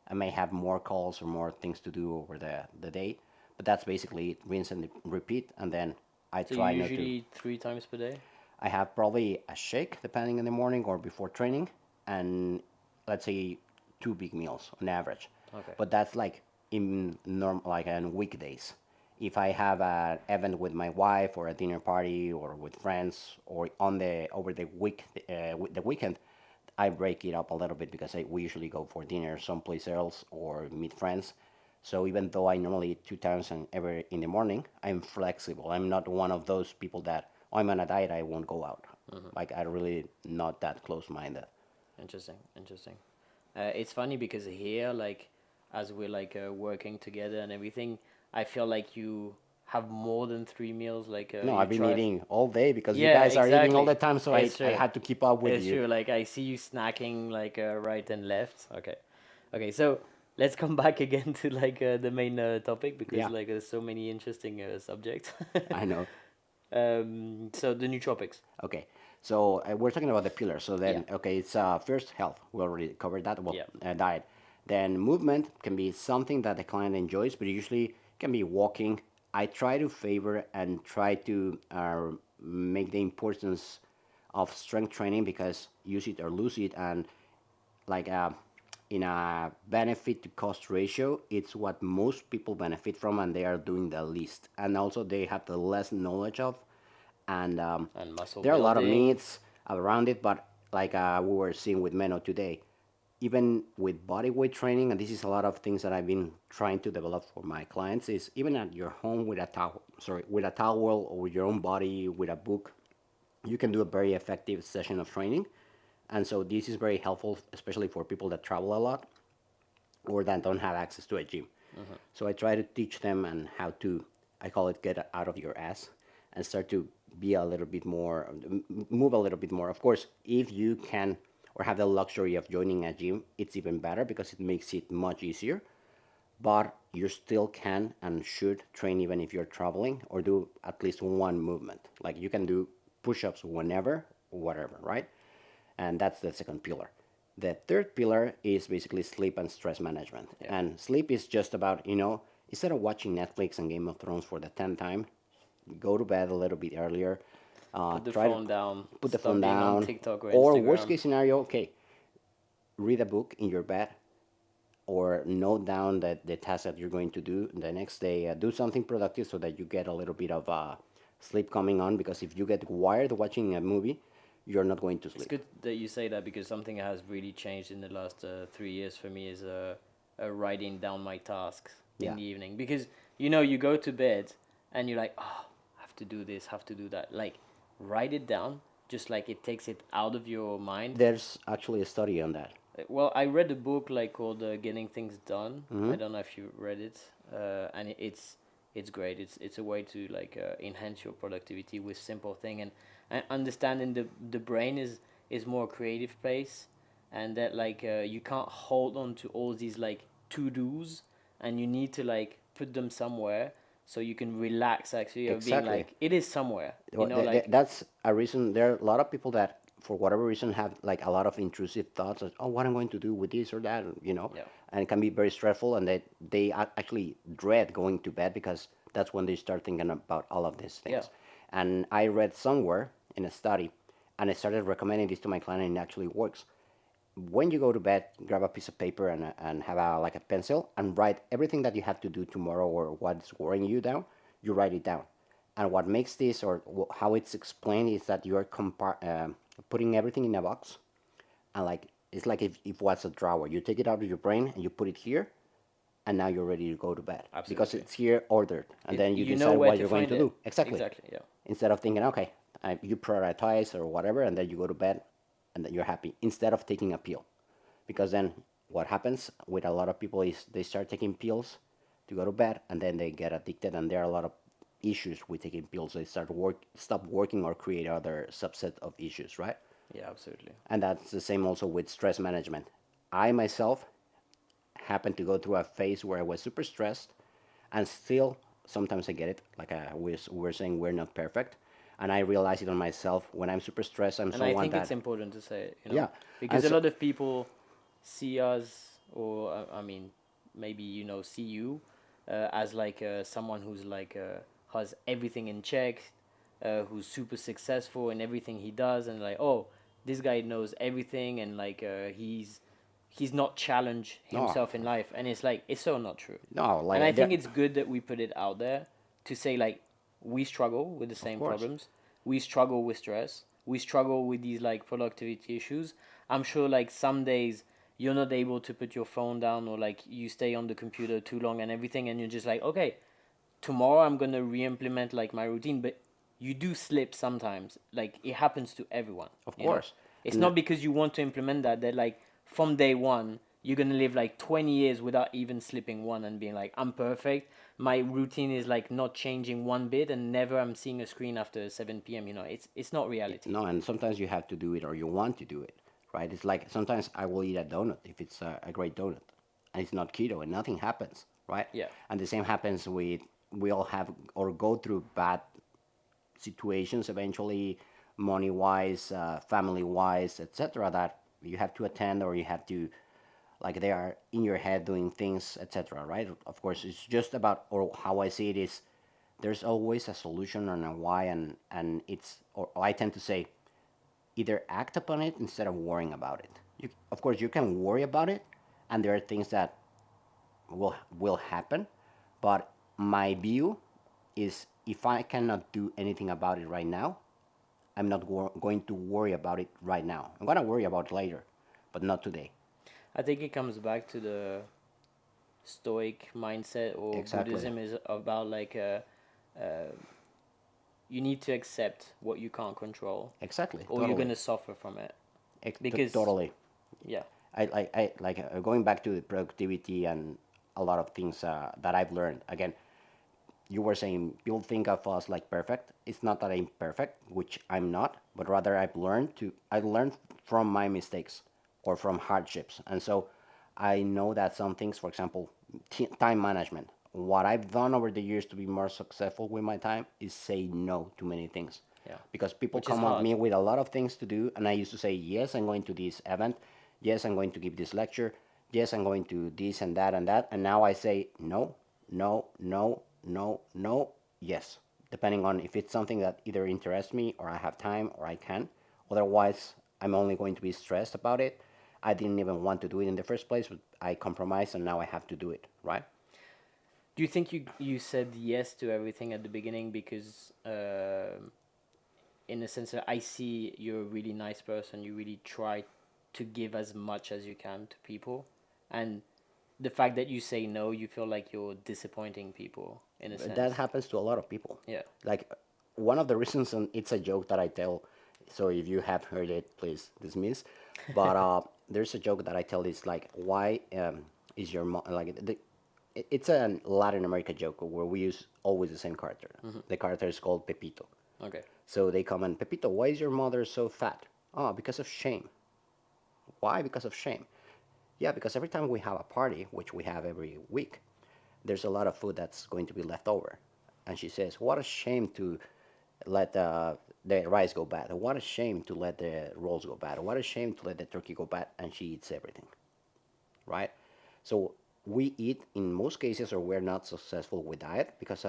S2: I may have more calls or more things to do over the day, but that's basically it. Rinse and repeat, and then I
S1: So you
S2: try not
S1: usually
S2: to.
S1: eat 3 times per day?
S2: I have probably a shake, depending in the morning or before training, and let's say 2 big meals on average.
S1: Okay.
S2: But that's like like on weekdays. If I have an event with my wife or a dinner party or with friends or on the over the the weekend, I break it up a little bit because we usually go for dinner someplace else or meet friends. So even though I normally eat 2 times every in the morning, I'm flexible. I'm not one of those people that, "Oh, I'm on a diet, I won't go out." Like I really not that close-minded.
S1: Interesting, interesting. It's funny because here, like, as we're like working together and everything, I feel like you have more than 3 meals. Like,
S2: No,
S1: you
S2: I've been
S1: try.
S2: eating all day because you
S1: Yeah,
S2: guys are eating all
S1: exactly.
S2: the time, so
S1: It's
S2: I
S1: true.
S2: had to keep up with
S1: It's
S2: you.
S1: true. Like, I see you snacking like right and left. Okay, okay. So let's come back again to like the main topic because
S2: Yeah,
S1: like there's so many interesting subjects.
S2: I know.
S1: So the nootropics.
S2: Okay, so we're talking about the pillars. So
S1: Yeah,
S2: then, okay, it's first health. We already covered that. Well,
S1: yeah.
S2: diet. Then movement can be something that the client enjoys, but usually can be walking. I try to favor and try to make the importance of strength training because use it or lose it, and like in a benefit to cost ratio, it's what most people benefit from, and they are doing the least, and also they have the less knowledge of, and
S1: And muscle
S2: there are a lot of
S1: building.
S2: myths around it. But like we were seeing with Meno today, even with body weight training, and this is a lot of things that I've been trying to develop for my clients, is even at your home with a towel, with a towel or with your own body with a book, you can do a very effective session of training. And so this is very helpful, especially for people that travel a lot or that don't have access to a gym. So I try to teach them and how to, I call it get out of your ass and start to be a little bit more, move a little bit more. Of course, if you can or have the luxury of joining a gym, it's even better because it makes it much easier. But you still can and should train even if you're traveling or do at least one movement. Like you can do push ups whenever, whatever, right? And that's the second pillar. The third pillar is basically sleep and stress management.
S1: Yeah.
S2: And sleep is just about, instead of watching Netflix and Game of Thrones for the 10th time, go to bed a little bit earlier.
S1: Put the
S2: Try to
S1: phone down.
S2: put the phone
S1: Stop being on
S2: down.
S1: TikTok or
S2: Or worst
S1: Instagram.
S2: case scenario, okay, read a book in your bed or note down that the task that you're going to do the next day. Do something productive so that you get a little bit of sleep coming on, because if you get wired watching a movie, you're not going to
S1: It's
S2: sleep.
S1: good that you say that, because something that has really changed in the last 3 years for me is writing down my tasks in
S2: Yeah.
S1: the evening. Because, you go to bed and you're like, oh, have to do this, have to do that. Like, write it down, just like it takes it out of your mind.
S2: There's actually a study on that.
S1: Well, I read a book like called Getting Things Done.
S2: Mm-hmm.
S1: I don't know if you read it, and it's great. It's a way to like enhance your productivity with simple thing, and understanding the brain is more creative place, and that like you can't hold on to all these like to dos, and you need to like put them somewhere so you can relax actually of being
S2: Exactly.
S1: like it is somewhere.
S2: Well,
S1: Like
S2: that's a reason. There are a lot of people that, for whatever reason, have like a lot of intrusive thoughts of, oh, what I'm going to do with this or that,
S1: yeah,
S2: and it can be very stressful, and they actually dread going to bed, because that's when they start thinking about all of these
S1: yeah,
S2: things. And I read somewhere in a study, and I started recommending this to my client, and it actually works. When you go to bed, grab a piece of paper and have like a pencil, and write everything that you have to do tomorrow or what's worrying you down. You write it down, and what makes this, or how it's explained, is that you're putting everything in a box, and like it's like if what's a drawer, you take it out of your brain and you put it here, and now you're ready to go to bed, because
S1: absolutely.
S2: it's here ordered, and then you
S1: You know
S2: decide
S1: where
S2: what
S1: to
S2: you're going
S1: find
S2: to
S1: it.
S2: do. Exactly.
S1: Exactly. Yeah.
S2: Instead of thinking, okay, you prioritize or whatever, and then you go to bed, and then you're happy, instead of taking a pill. Because then what happens with a lot of people is they start taking pills to go to bed, and then they get addicted, and there are a lot of issues with taking pills. They stop working, or create other subset of issues, right?
S1: Yeah, absolutely.
S2: And that's the same also with stress management. I myself happened to go through a phase where I was super stressed, and still sometimes I get it. Like we're saying, we're not perfect, and I realize it on myself. When I'm super stressed, I'm
S1: And I
S2: someone
S1: think it's
S2: that,
S1: important to say it,
S2: yeah, and
S1: because a
S2: so
S1: lot of people see us, or I mean, maybe see you as like someone who's like has everything in check, who's super successful in everything he does, and like, oh, this guy knows everything, and like he's not challenged
S2: no,
S1: himself in life, and it's like it's so not true.
S2: no,
S1: And I
S2: like
S1: think
S2: there,
S1: it's good that we put it out there to say like we struggle with the
S2: of
S1: same
S2: course.
S1: problems, we struggle with stress, we struggle with these like productivity issues. I'm sure like some days you're not able to put your phone down, or like you stay on the computer too long and everything, and you're just like, okay, tomorrow I'm gonna re-implement like my routine. But you do slip sometimes, like it happens to everyone,
S2: Of
S1: you know
S2: course.
S1: it's
S2: And
S1: not because you want to implement that like from day one you're gonna live like 20 years without even slipping one and being like, I'm perfect, my routine is like not changing one bit, and never I'm seeing a screen after 7 p.m. It's not reality.
S2: no, and sometimes you have to do it, or you want to do it, right? It's like sometimes I will eat a donut if it's a great donut, and it's not keto, and nothing happens, right?
S1: Yeah,
S2: And the same happens with, we all have or go through bad situations eventually, money wise, family wise, etc., that you have to attend, or you have to, like, they are in your head doing things, etc., right? Of course, it's just about, or how I see it is, there's always a solution and a why, and it's, or I tend to say, either act upon it instead of worrying about it. Of course, you can worry about it, and there are things that will happen, but my view is, if I cannot do anything about it right now, I'm not going to worry about it right now. I'm going to worry about it later, but not today.
S1: I think it comes back to the stoic mindset, or
S2: Exactly.
S1: Buddhism is about like uh, you need to accept what you can't control,
S2: Exactly.
S1: or you're
S2: Totally.
S1: gonna suffer from it. Because
S2: Totally.
S1: yeah,
S2: I like, going back to the productivity and a lot of things that I've learned. Again, you were saying people think of us like perfect. It's not that I'm perfect, which I'm not, but rather I learned from my mistakes, or from hardships. And so I know that some things, for example, time management, what I've done over the years to be more successful with my time is say no to many things.
S1: yeah,
S2: Because people
S1: which is
S2: come at
S1: hard.
S2: me with a lot of things to do, and I used to say, yes, I'm going to this event, yes, I'm going to give this lecture, yes, I'm going to this and that and that, and now I say no, no, no, no, no, yes, depending on if it's something that either interests me, or I have time, or I can. Otherwise, I'm only going to be stressed about it. I didn't even want to do it in the first place, but I compromised, and now I have to do it, right?
S1: Do you think you said yes to everything at the beginning because, in a sense, I see you're a really nice person. You really try to give as much as you can to people, and the fact that you say no, you feel like you're disappointing people in a sense.
S2: That happens to a lot of people.
S1: Yeah.
S2: Like one of the reasons, and it's a joke that I tell. So if you have heard it, please dismiss. But there's a joke that I tell. Is like, why is your mom like it's a Latin America joke where we use always the same character. The character is called Pepito.
S1: Okay.
S2: So they come and Pepito, why is your mother so fat? Oh, because of shame. Why? Because of shame. Yeah, because every time we have a party, which we have every week, there's a lot of food that's going to be left over. And she says, what a shame to let the rice go bad. What a shame to let the rolls go bad. What a shame to let the turkey go bad. And she eats everything, right? So we eat in most cases, or we're not successful with diet because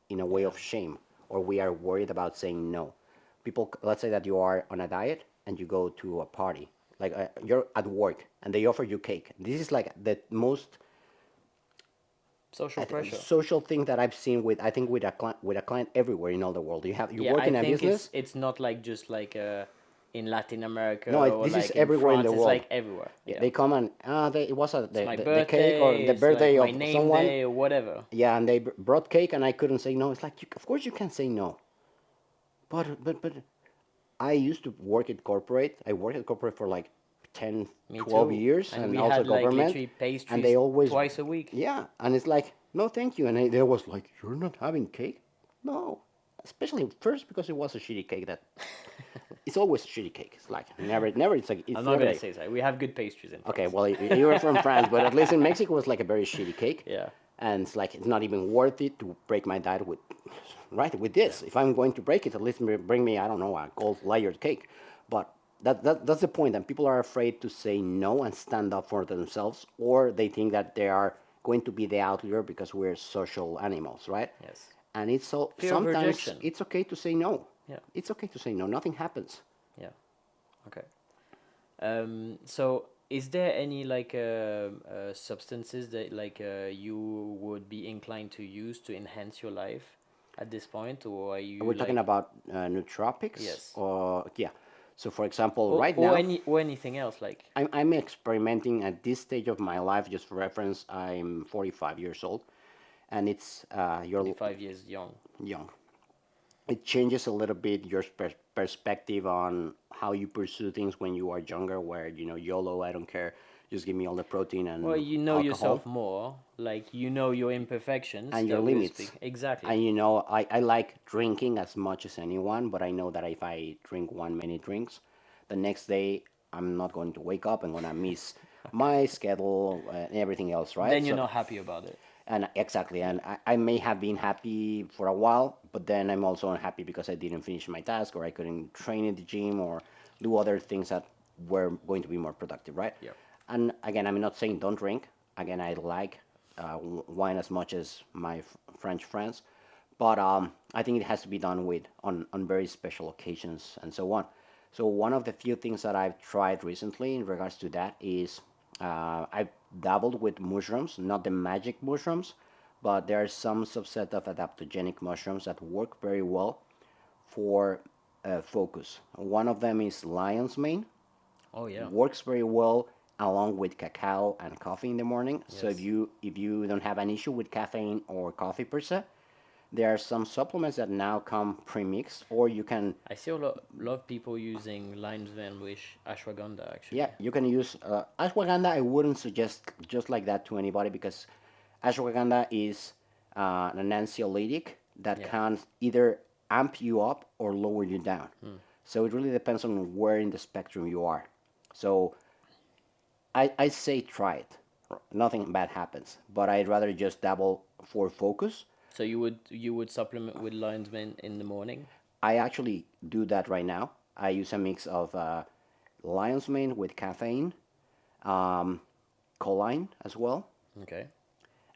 S2: in a way of shame, or we are worried about saying no. People, let's say that you are on a diet and you go to a party, like you're at work and they offer you cake. This is like the most
S1: Social pressure.
S2: social thing that I've seen with, I think, with a client everywhere in all the world. You
S1: Yeah,
S2: work
S1: I
S2: in a
S1: think
S2: business.
S1: it's not like just like in Latin America
S2: No,
S1: or
S2: this is
S1: like in
S2: everywhere in
S1: France.
S2: the
S1: It's
S2: world.
S1: like everywhere. Yeah.
S2: They come and it was
S1: It's my
S2: the cake or
S1: birthday.
S2: the
S1: It's like
S2: birthday
S1: my
S2: of
S1: name
S2: someone.
S1: day or whatever.
S2: Yeah, and they brought cake, and I couldn't say no. It's like, of course you can say no. But I used to work at corporate. I worked at corporate for like 10,
S1: Me
S2: 12
S1: too.
S2: years,
S1: And
S2: and
S1: we
S2: also
S1: had like
S2: government.
S1: literally
S2: And
S1: pastries
S2: they always,
S1: twice a week.
S2: yeah, and it's like, no, thank you. And they was like, you're not having cake? No, especially first because it was a shitty cake. That it's always shitty cake. It's like never. It's like it's
S1: I'm not
S2: never
S1: gonna
S2: like,
S1: say so. We have good pastries in
S2: okay,
S1: France.
S2: well, you were from France, but at least in Mexico it was like a very shitty cake.
S1: Yeah.
S2: And it's like, it's not even worth it to break my diet with, right, with this. If I'm going to break it, at least bring me, I don't know, a gold layered cake. But that's the point. And people are afraid to say no and stand up for themselves, or they think that they are going to be the outlier because we're social animals, right?
S1: Yes.
S2: And it's so
S1: Fear of
S2: sometimes
S1: rejection.
S2: it's okay to say no.
S1: Yeah.
S2: It's okay to say no. Nothing happens.
S1: Yeah. Okay. So is there any like substances that like you would be inclined to use to enhance your life at this point, or are you
S2: We're talking
S1: like
S2: about nootropics,
S1: yes,
S2: or yeah. So for example, right
S1: or
S2: now,
S1: anything else like
S2: I'm experimenting at this stage of my life. Just for reference, I'm 45 years old, and it's you're
S1: 5 years young?
S2: young. It changes a little bit your perspective on how you pursue things when you are younger. Where YOLO, I don't care, just give me all the protein
S1: Well,
S2: and
S1: you know
S2: alcohol
S1: yourself more, like you know your imperfections
S2: and your
S1: that we're
S2: limits.
S1: speaking exactly.
S2: And I like drinking as much as anyone, but I know that if I drink one many drinks, the next day I'm not going to wake up. I'm gonna miss my schedule and everything else, right?
S1: Then you're
S2: So,
S1: not happy about it.
S2: and exactly,
S1: Yeah.
S2: and I may have been happy for a while, but then I'm also unhappy because I didn't finish my task, or I couldn't train in the gym, or do other things that were going to be more productive, right?
S1: Yeah.
S2: And again, I'm not saying don't drink. Again, I like wine as much as my French friends, but I think it has to be done with on very special occasions and so on. So one of the few things that I've tried recently in regards to that is I've dabbled with mushrooms, not the magic mushrooms, but there are some subset of adaptogenic mushrooms that work very well for focus. One of them is lion's mane.
S1: Oh yeah.
S2: Works very well along with cacao and coffee in the morning. So
S1: Yes.
S2: if you don't have an issue with caffeine or coffee per se, there are some supplements that now come pre-mixed, or you can,
S1: I see a lot of people using lion's mane with ashwagandha
S2: yeah,
S1: actually.
S2: you can use ashwagandha. I wouldn't suggest just like that to anybody because ashwagandha is an anxiolytic that
S1: Yeah.
S2: can either amp you up or lower you down. So it really depends on where in the spectrum you are. So I say try it. Nothing bad happens, but I'd rather just dabble for focus.
S1: So you would supplement with lion's mane in the morning?
S2: I actually do that right now. I use a mix of lion's mane with caffeine, um, choline as well,
S1: Okay.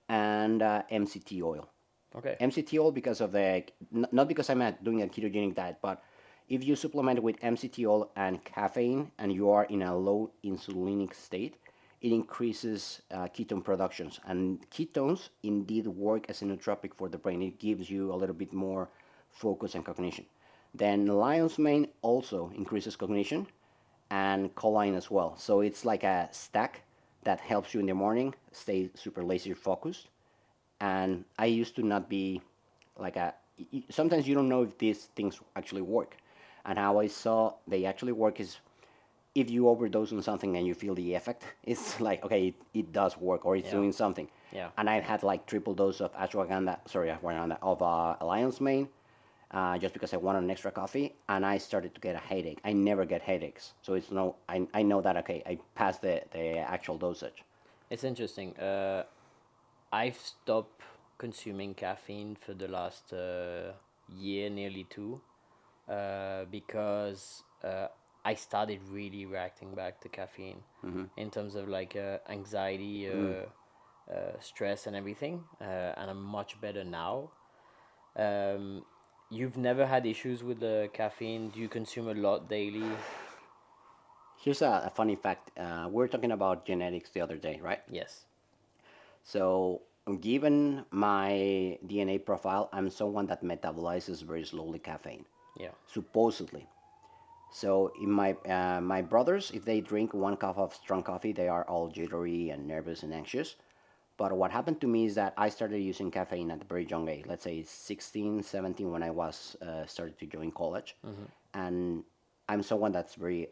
S2: and MCT oil.
S1: Okay.
S2: MCT oil because of the not because I'm doing a ketogenic diet, but if you supplement with MCT oil and caffeine and you are in a low insulinic state, it increases ketone productions. And ketones indeed work as a nootropic for the brain. It gives you a little bit more focus and cognition. Then lion's mane also increases cognition and choline as well. So it's like a stack that helps you in the morning stay super laser focused. And I used to not be like sometimes you don't know if these things actually work. And how I saw they actually work is if you overdose on something and you feel the effect, it's like, okay, it does work or it's doing something.
S1: Yeah.
S2: And I've had like triple dose of ashwagandha, of lion's mane, just because I wanted an extra coffee, and I started to get a headache. I never get headaches, so it's no. I know that okay, I passed the actual dosage.
S1: It's interesting. I've stopped consuming caffeine for the last year, nearly two, because I started really reacting back to caffeine in terms of like anxiety, stress, and everything. And I'm much better now. You've never had issues with the caffeine? Do you consume a lot daily?
S2: Here's a funny fact. We were talking about genetics the other day, right?
S1: Yes.
S2: So, given my DNA profile, I'm someone that metabolizes very slowly caffeine,
S1: Yeah.
S2: supposedly. So, in my brothers, if they drink one cup of strong coffee, they are all jittery and nervous and anxious. But what happened to me is that I started using caffeine at a very young age, let's say 16, 17, when I was started to join college. And I'm someone that's very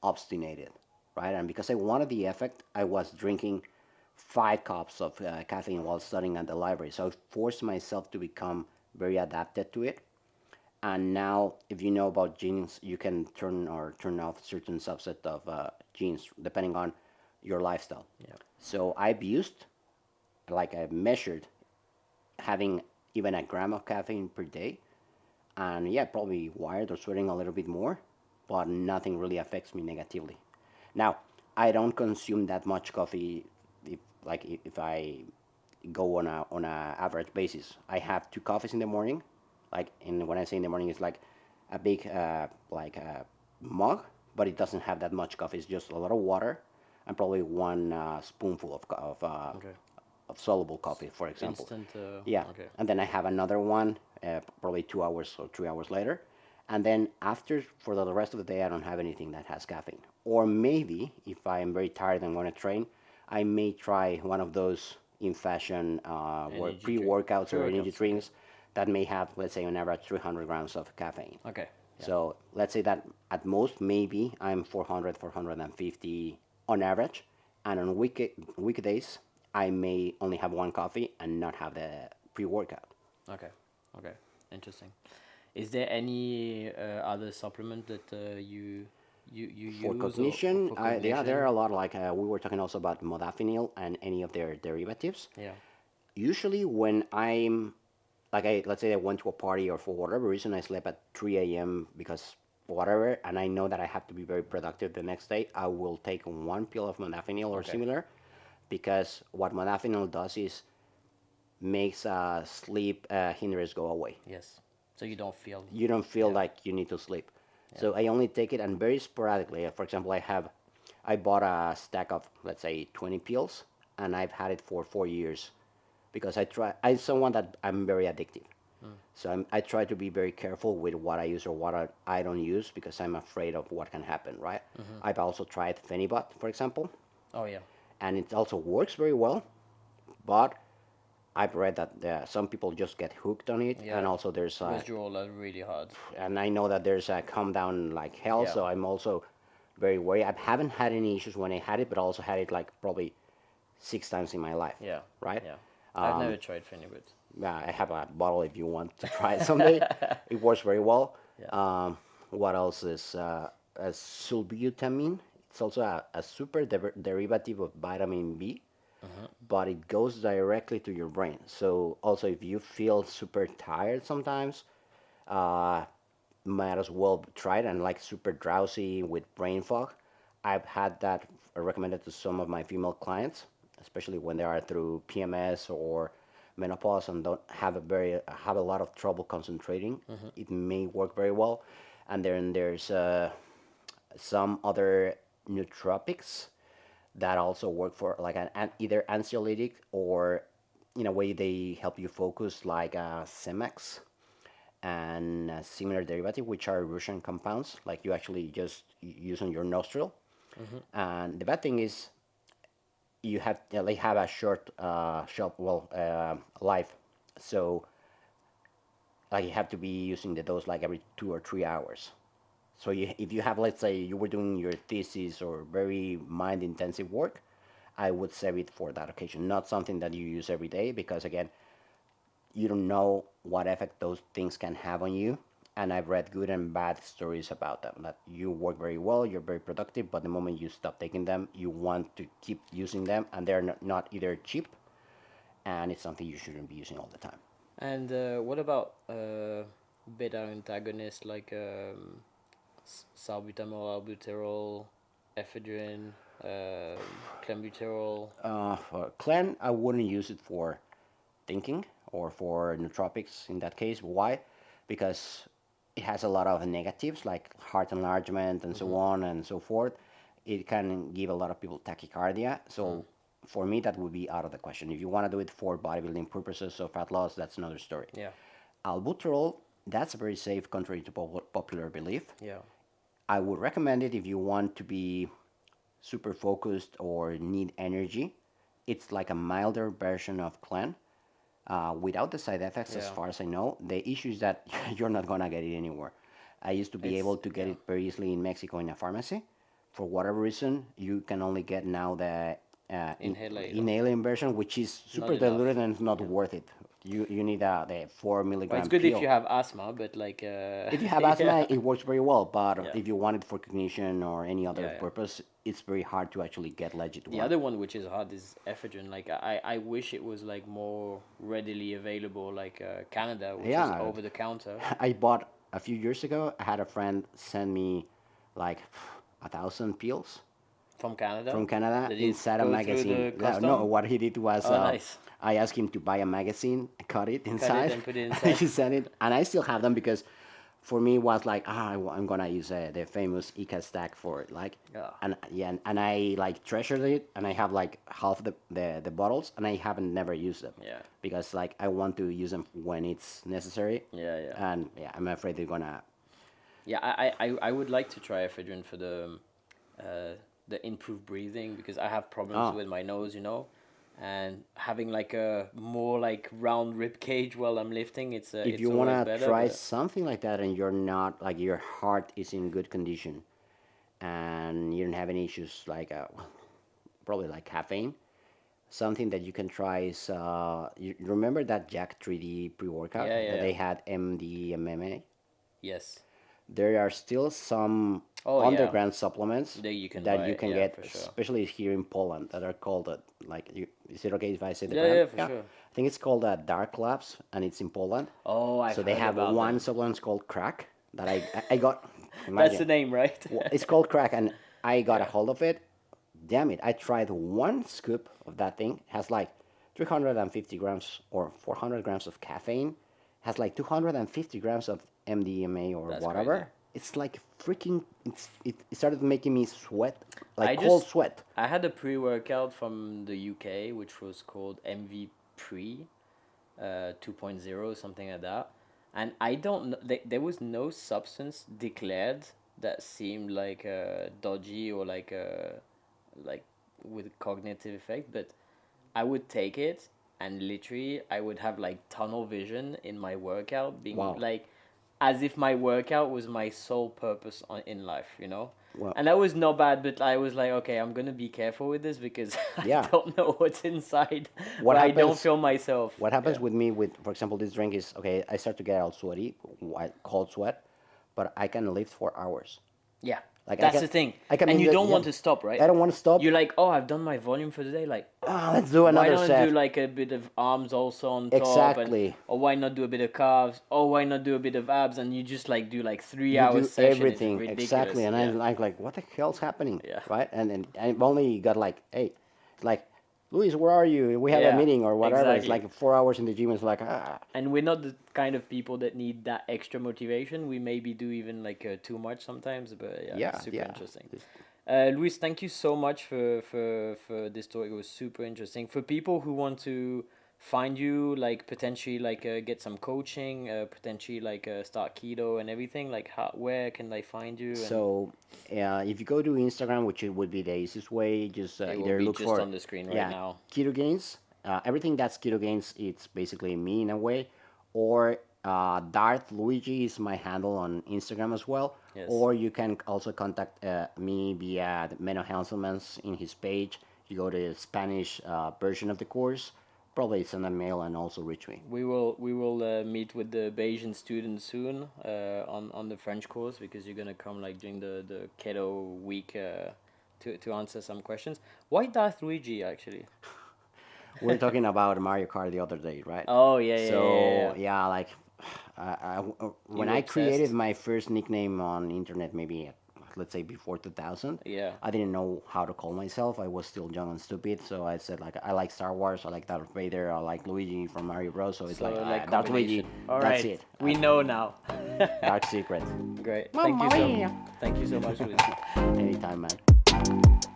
S2: obstinated, right? And because I wanted the effect, I was drinking 5 cups of caffeine while studying at the library. So I forced myself to become very adapted to it. And now, if you know about genes, you can turn or turn off certain subset of genes depending on your lifestyle.
S1: Yeah.
S2: So I've used, like I measured, having even a gram of caffeine per day, and yeah, probably wired or sweating a little bit more, but nothing really affects me negatively. Now, I don't consume that much coffee if I go on a average basis. I have 2 coffees in the morning, like and when I say in the morning, it's like a big mug, but it doesn't have that much coffee. It's just a lot of water and probably one spoonful
S1: Okay.
S2: of soluble coffee, for example.
S1: Instant.
S2: Yeah,
S1: Okay.
S2: and then I have another one, probably 2 hours or 3 hours later, and then after for the rest of the day, I don't have anything that has caffeine. Or maybe if I am very tired and want to train, I may try one of those in fashion
S1: Energy drink.
S2: pre-workouts or energy
S1: Pre-workouts. Okay.
S2: drinks that may have, let's say, on average 300 grams of caffeine.
S1: Okay. Yeah.
S2: So let's say that at most, maybe I'm 400, 450 on average. And on weekdays, I may only have one coffee and not have the pre-workout.
S1: Okay. Okay. Interesting. Is there any other supplement that you
S2: For
S1: use
S2: cognition,
S1: for
S2: yeah, there are
S1: cognition?
S2: a lot. Like we were talking also about modafinil and any of their derivatives.
S1: Yeah.
S2: Usually, when I'm let's say I went to a party or for whatever reason I slept at 3 a.m. because whatever, and I know that I have to be very productive the next day, I will take one pill of modafinil or
S1: Okay.
S2: similar, because what modafinil does is makes sleep hindrance go away.
S1: Yes. So you don't feel.
S2: You don't feel
S1: Yeah.
S2: like you need to sleep. So I only take it and very sporadically. For example, I bought a stack of, let's say, 20 pills, and I've had it for 4 years because I'm someone that I'm very addictive. So I try to be very careful with what I use or what I don't use because I'm afraid of what can happen, right? I've also tried Phenibut, for example,
S1: Oh yeah.
S2: and it also works very well, but I've read that some people just get hooked on it, and
S1: Yeah.
S2: also there's
S1: Withdrawal are really hard.
S2: and I know that there's a calm down like hell,
S1: Yeah.
S2: so I'm also very worried. I haven't had any issues when I had it, but I also had it like probably 6 times in my life,
S1: Yeah.
S2: right?
S1: Yeah. I've never tried Phenibut.
S2: I have a bottle if you want to try it someday. It works very well.
S1: Yeah.
S2: What else is sulbutamine? It's also a super derivative of vitamin B, but it goes directly to your brain. So also, if you feel super tired sometimes, uh, might as well try it, and like super drowsy with brain fog. I've had that recommended to some of my female clients, especially when they are through PMS or menopause and don't have a lot of trouble concentrating. It may work very well. And then there's some other nootropics that also work for like either anxiolytic or in a way they help you focus, like Cemex and a similar derivative, which are Russian compounds, like you actually just use on your nostril. And the bad thing is they have a short life, so like you have to be using the dose like every 2 or 3 hours. So if you have, let's say, you were doing your thesis or very mind-intensive work, I would save it for that occasion, not something that you use every day, because again, you don't know what effect those things can have on you. And I've read good and bad stories about them. That you work very well, you're very productive, but the moment you stop taking them, you want to keep using them, and they're not either cheap, and it's something you shouldn't be using all the time.
S1: And what about beta antagonists like salbutamol, albuterol, ephedrine, clenbuterol?
S2: For Clen, I wouldn't use it for thinking or for nootropics in that case. Why? Because it has a lot of negatives like heart enlargement and so on and so forth. It can give a lot of people tachycardia. So for me, that would be out of the question. If you want to do it for bodybuilding purposes or fat loss, that's another story.
S1: Yeah.
S2: Albuterol, that's very safe, contrary to popular belief.
S1: Yeah.
S2: I would recommend it if you want to be super focused or need energy. It's like a milder version of Clen, without the side effects, as far as I know. The issue is that you're not gonna get it anywhere. I used to be able to get it very easily in Mexico in a pharmacy. For whatever reason, you can only get now the inhaling version, which is super diluted and it's not worth it. You need the 4 milligram.
S1: Well, it's good
S2: pill.
S1: if you have asthma, but like
S2: If you have asthma, it works very well. But if you want it for cognition or any other purpose, it's very hard to actually get legit.
S1: The other one which is hard is ephedrine. Like I wish it was like more readily available, like Canada, which is over the counter.
S2: I bought a few years ago. I had a friend send me like 1,000 pills
S1: from Canada.
S2: Inside a magazine. No, what he did was
S1: nice.
S2: I asked him to buy a magazine, cut it inside,
S1: and put it inside.
S2: He sent it, and I still have them because for me it was like I'm gonna use the famous Ica stack for it, like and I like treasured it, and I have like half the bottles, and I haven't never used them because like I want to use them when it's necessary and I'm afraid they're gonna
S1: I would like to try ephedrine for the improved breathing, because I have problems with my nose, and having like a more like round rib cage while I'm lifting, if
S2: you want to try something like that and you're not like your heart is in good condition and you don't have any issues like probably like caffeine, something that you can try is you remember that Jack 3D pre-workout that they had MDMA?
S1: Yes.
S2: There are still some underground supplements that you can get, especially here in Poland, that are called is it okay if I say the brand?
S1: Yeah, for sure.
S2: I think it's called DarthLuiggi, and it's in Poland.
S1: So
S2: they have one supplement called Crack that I got. Imagine,
S1: that's the name, right?
S2: It's called Crack, and I got a hold of it. Damn it! I tried one scoop of that thing. It has like 350 grams or 400 grams of caffeine. Has like 250 grams of MDMA or whatever. Crazy. It's like freaking. It started making me sweat, like cold sweat.
S1: I had a pre-workout from the UK, which was called MV Pre 2.0, something like that. And I don't know. There was no substance declared that seemed like dodgy or like with cognitive effect. But I would take it, and literally I would have like tunnel vision in my workout, being like as if my workout was my sole purpose in life, Wow. And that was not bad, but I was like, okay, I'm going to be careful with this because I don't know what's inside. I don't feel myself.
S2: What happens with me for example, this drink is, okay, I start to get all sweaty, cold sweat, but I can lift for hours.
S1: Yeah. Like that's the thing. And you don't want to stop, right?
S2: I don't want to stop.
S1: You're like, I've done my volume for the day. Like,
S2: let's do another set.
S1: Why not do like a bit of arms also on top?
S2: Exactly.
S1: Or why not do a bit of calves? Or why not do a bit of abs? And you just like do like 3 hours session.
S2: Everything. Exactly. And I'm like, what the hell's happening? Yeah. Right? And I've only got like, hey, it's like, Luis, where are you? We have a meeting or whatever. Exactly. It's like 4 hours in the gym. It's like,
S1: And we're not the kind of people that need that extra motivation. We maybe do even like too much sometimes, but super interesting. Luis, thank you so much for this talk. It was super interesting. For people who want to find you, like potentially like get some coaching, potentially like start keto and everything, like where can they find you? And
S2: So, if you go to Instagram, which it would be the easiest way, just
S1: it will
S2: either
S1: be
S2: look
S1: just
S2: for
S1: on the screen right
S2: yeah
S1: now.
S2: Keto Gains. Everything that's Keto Gains, it's basically me in a way. Or DarthLuiggi is my handle on Instagram as well.
S1: Yes.
S2: Or you can also contact me via the Menno Hanselman's in his page. You go to the Spanish version of the course. Probably send a mail and also reach me.
S1: We will meet with the Bayesian students soon on the French course because you're gonna come like during the keto week to answer some questions. Why Darth Luigi actually?
S2: We were talking about Mario Kart the other day, right?
S1: Oh yeah yeah yeah yeah.
S2: So
S1: Yeah.
S2: yeah, like
S1: You
S2: when
S1: were
S2: I created
S1: obsessed.
S2: my first nickname on internet, maybe let's say before 2000,
S1: Yeah.
S2: I didn't know how to call myself. I was still young and stupid, so I said like I like Star Wars, I like Darth Vader, I like Luigi from Mario Bros. So it's
S1: So
S2: like
S1: like
S2: Darth Luigi.
S1: combination. All
S2: That's
S1: right,
S2: it.
S1: we know now.
S2: Dark secret.
S1: Great.
S2: Mamma mia!
S1: Thank you so much, Luis.
S2: Anytime, man.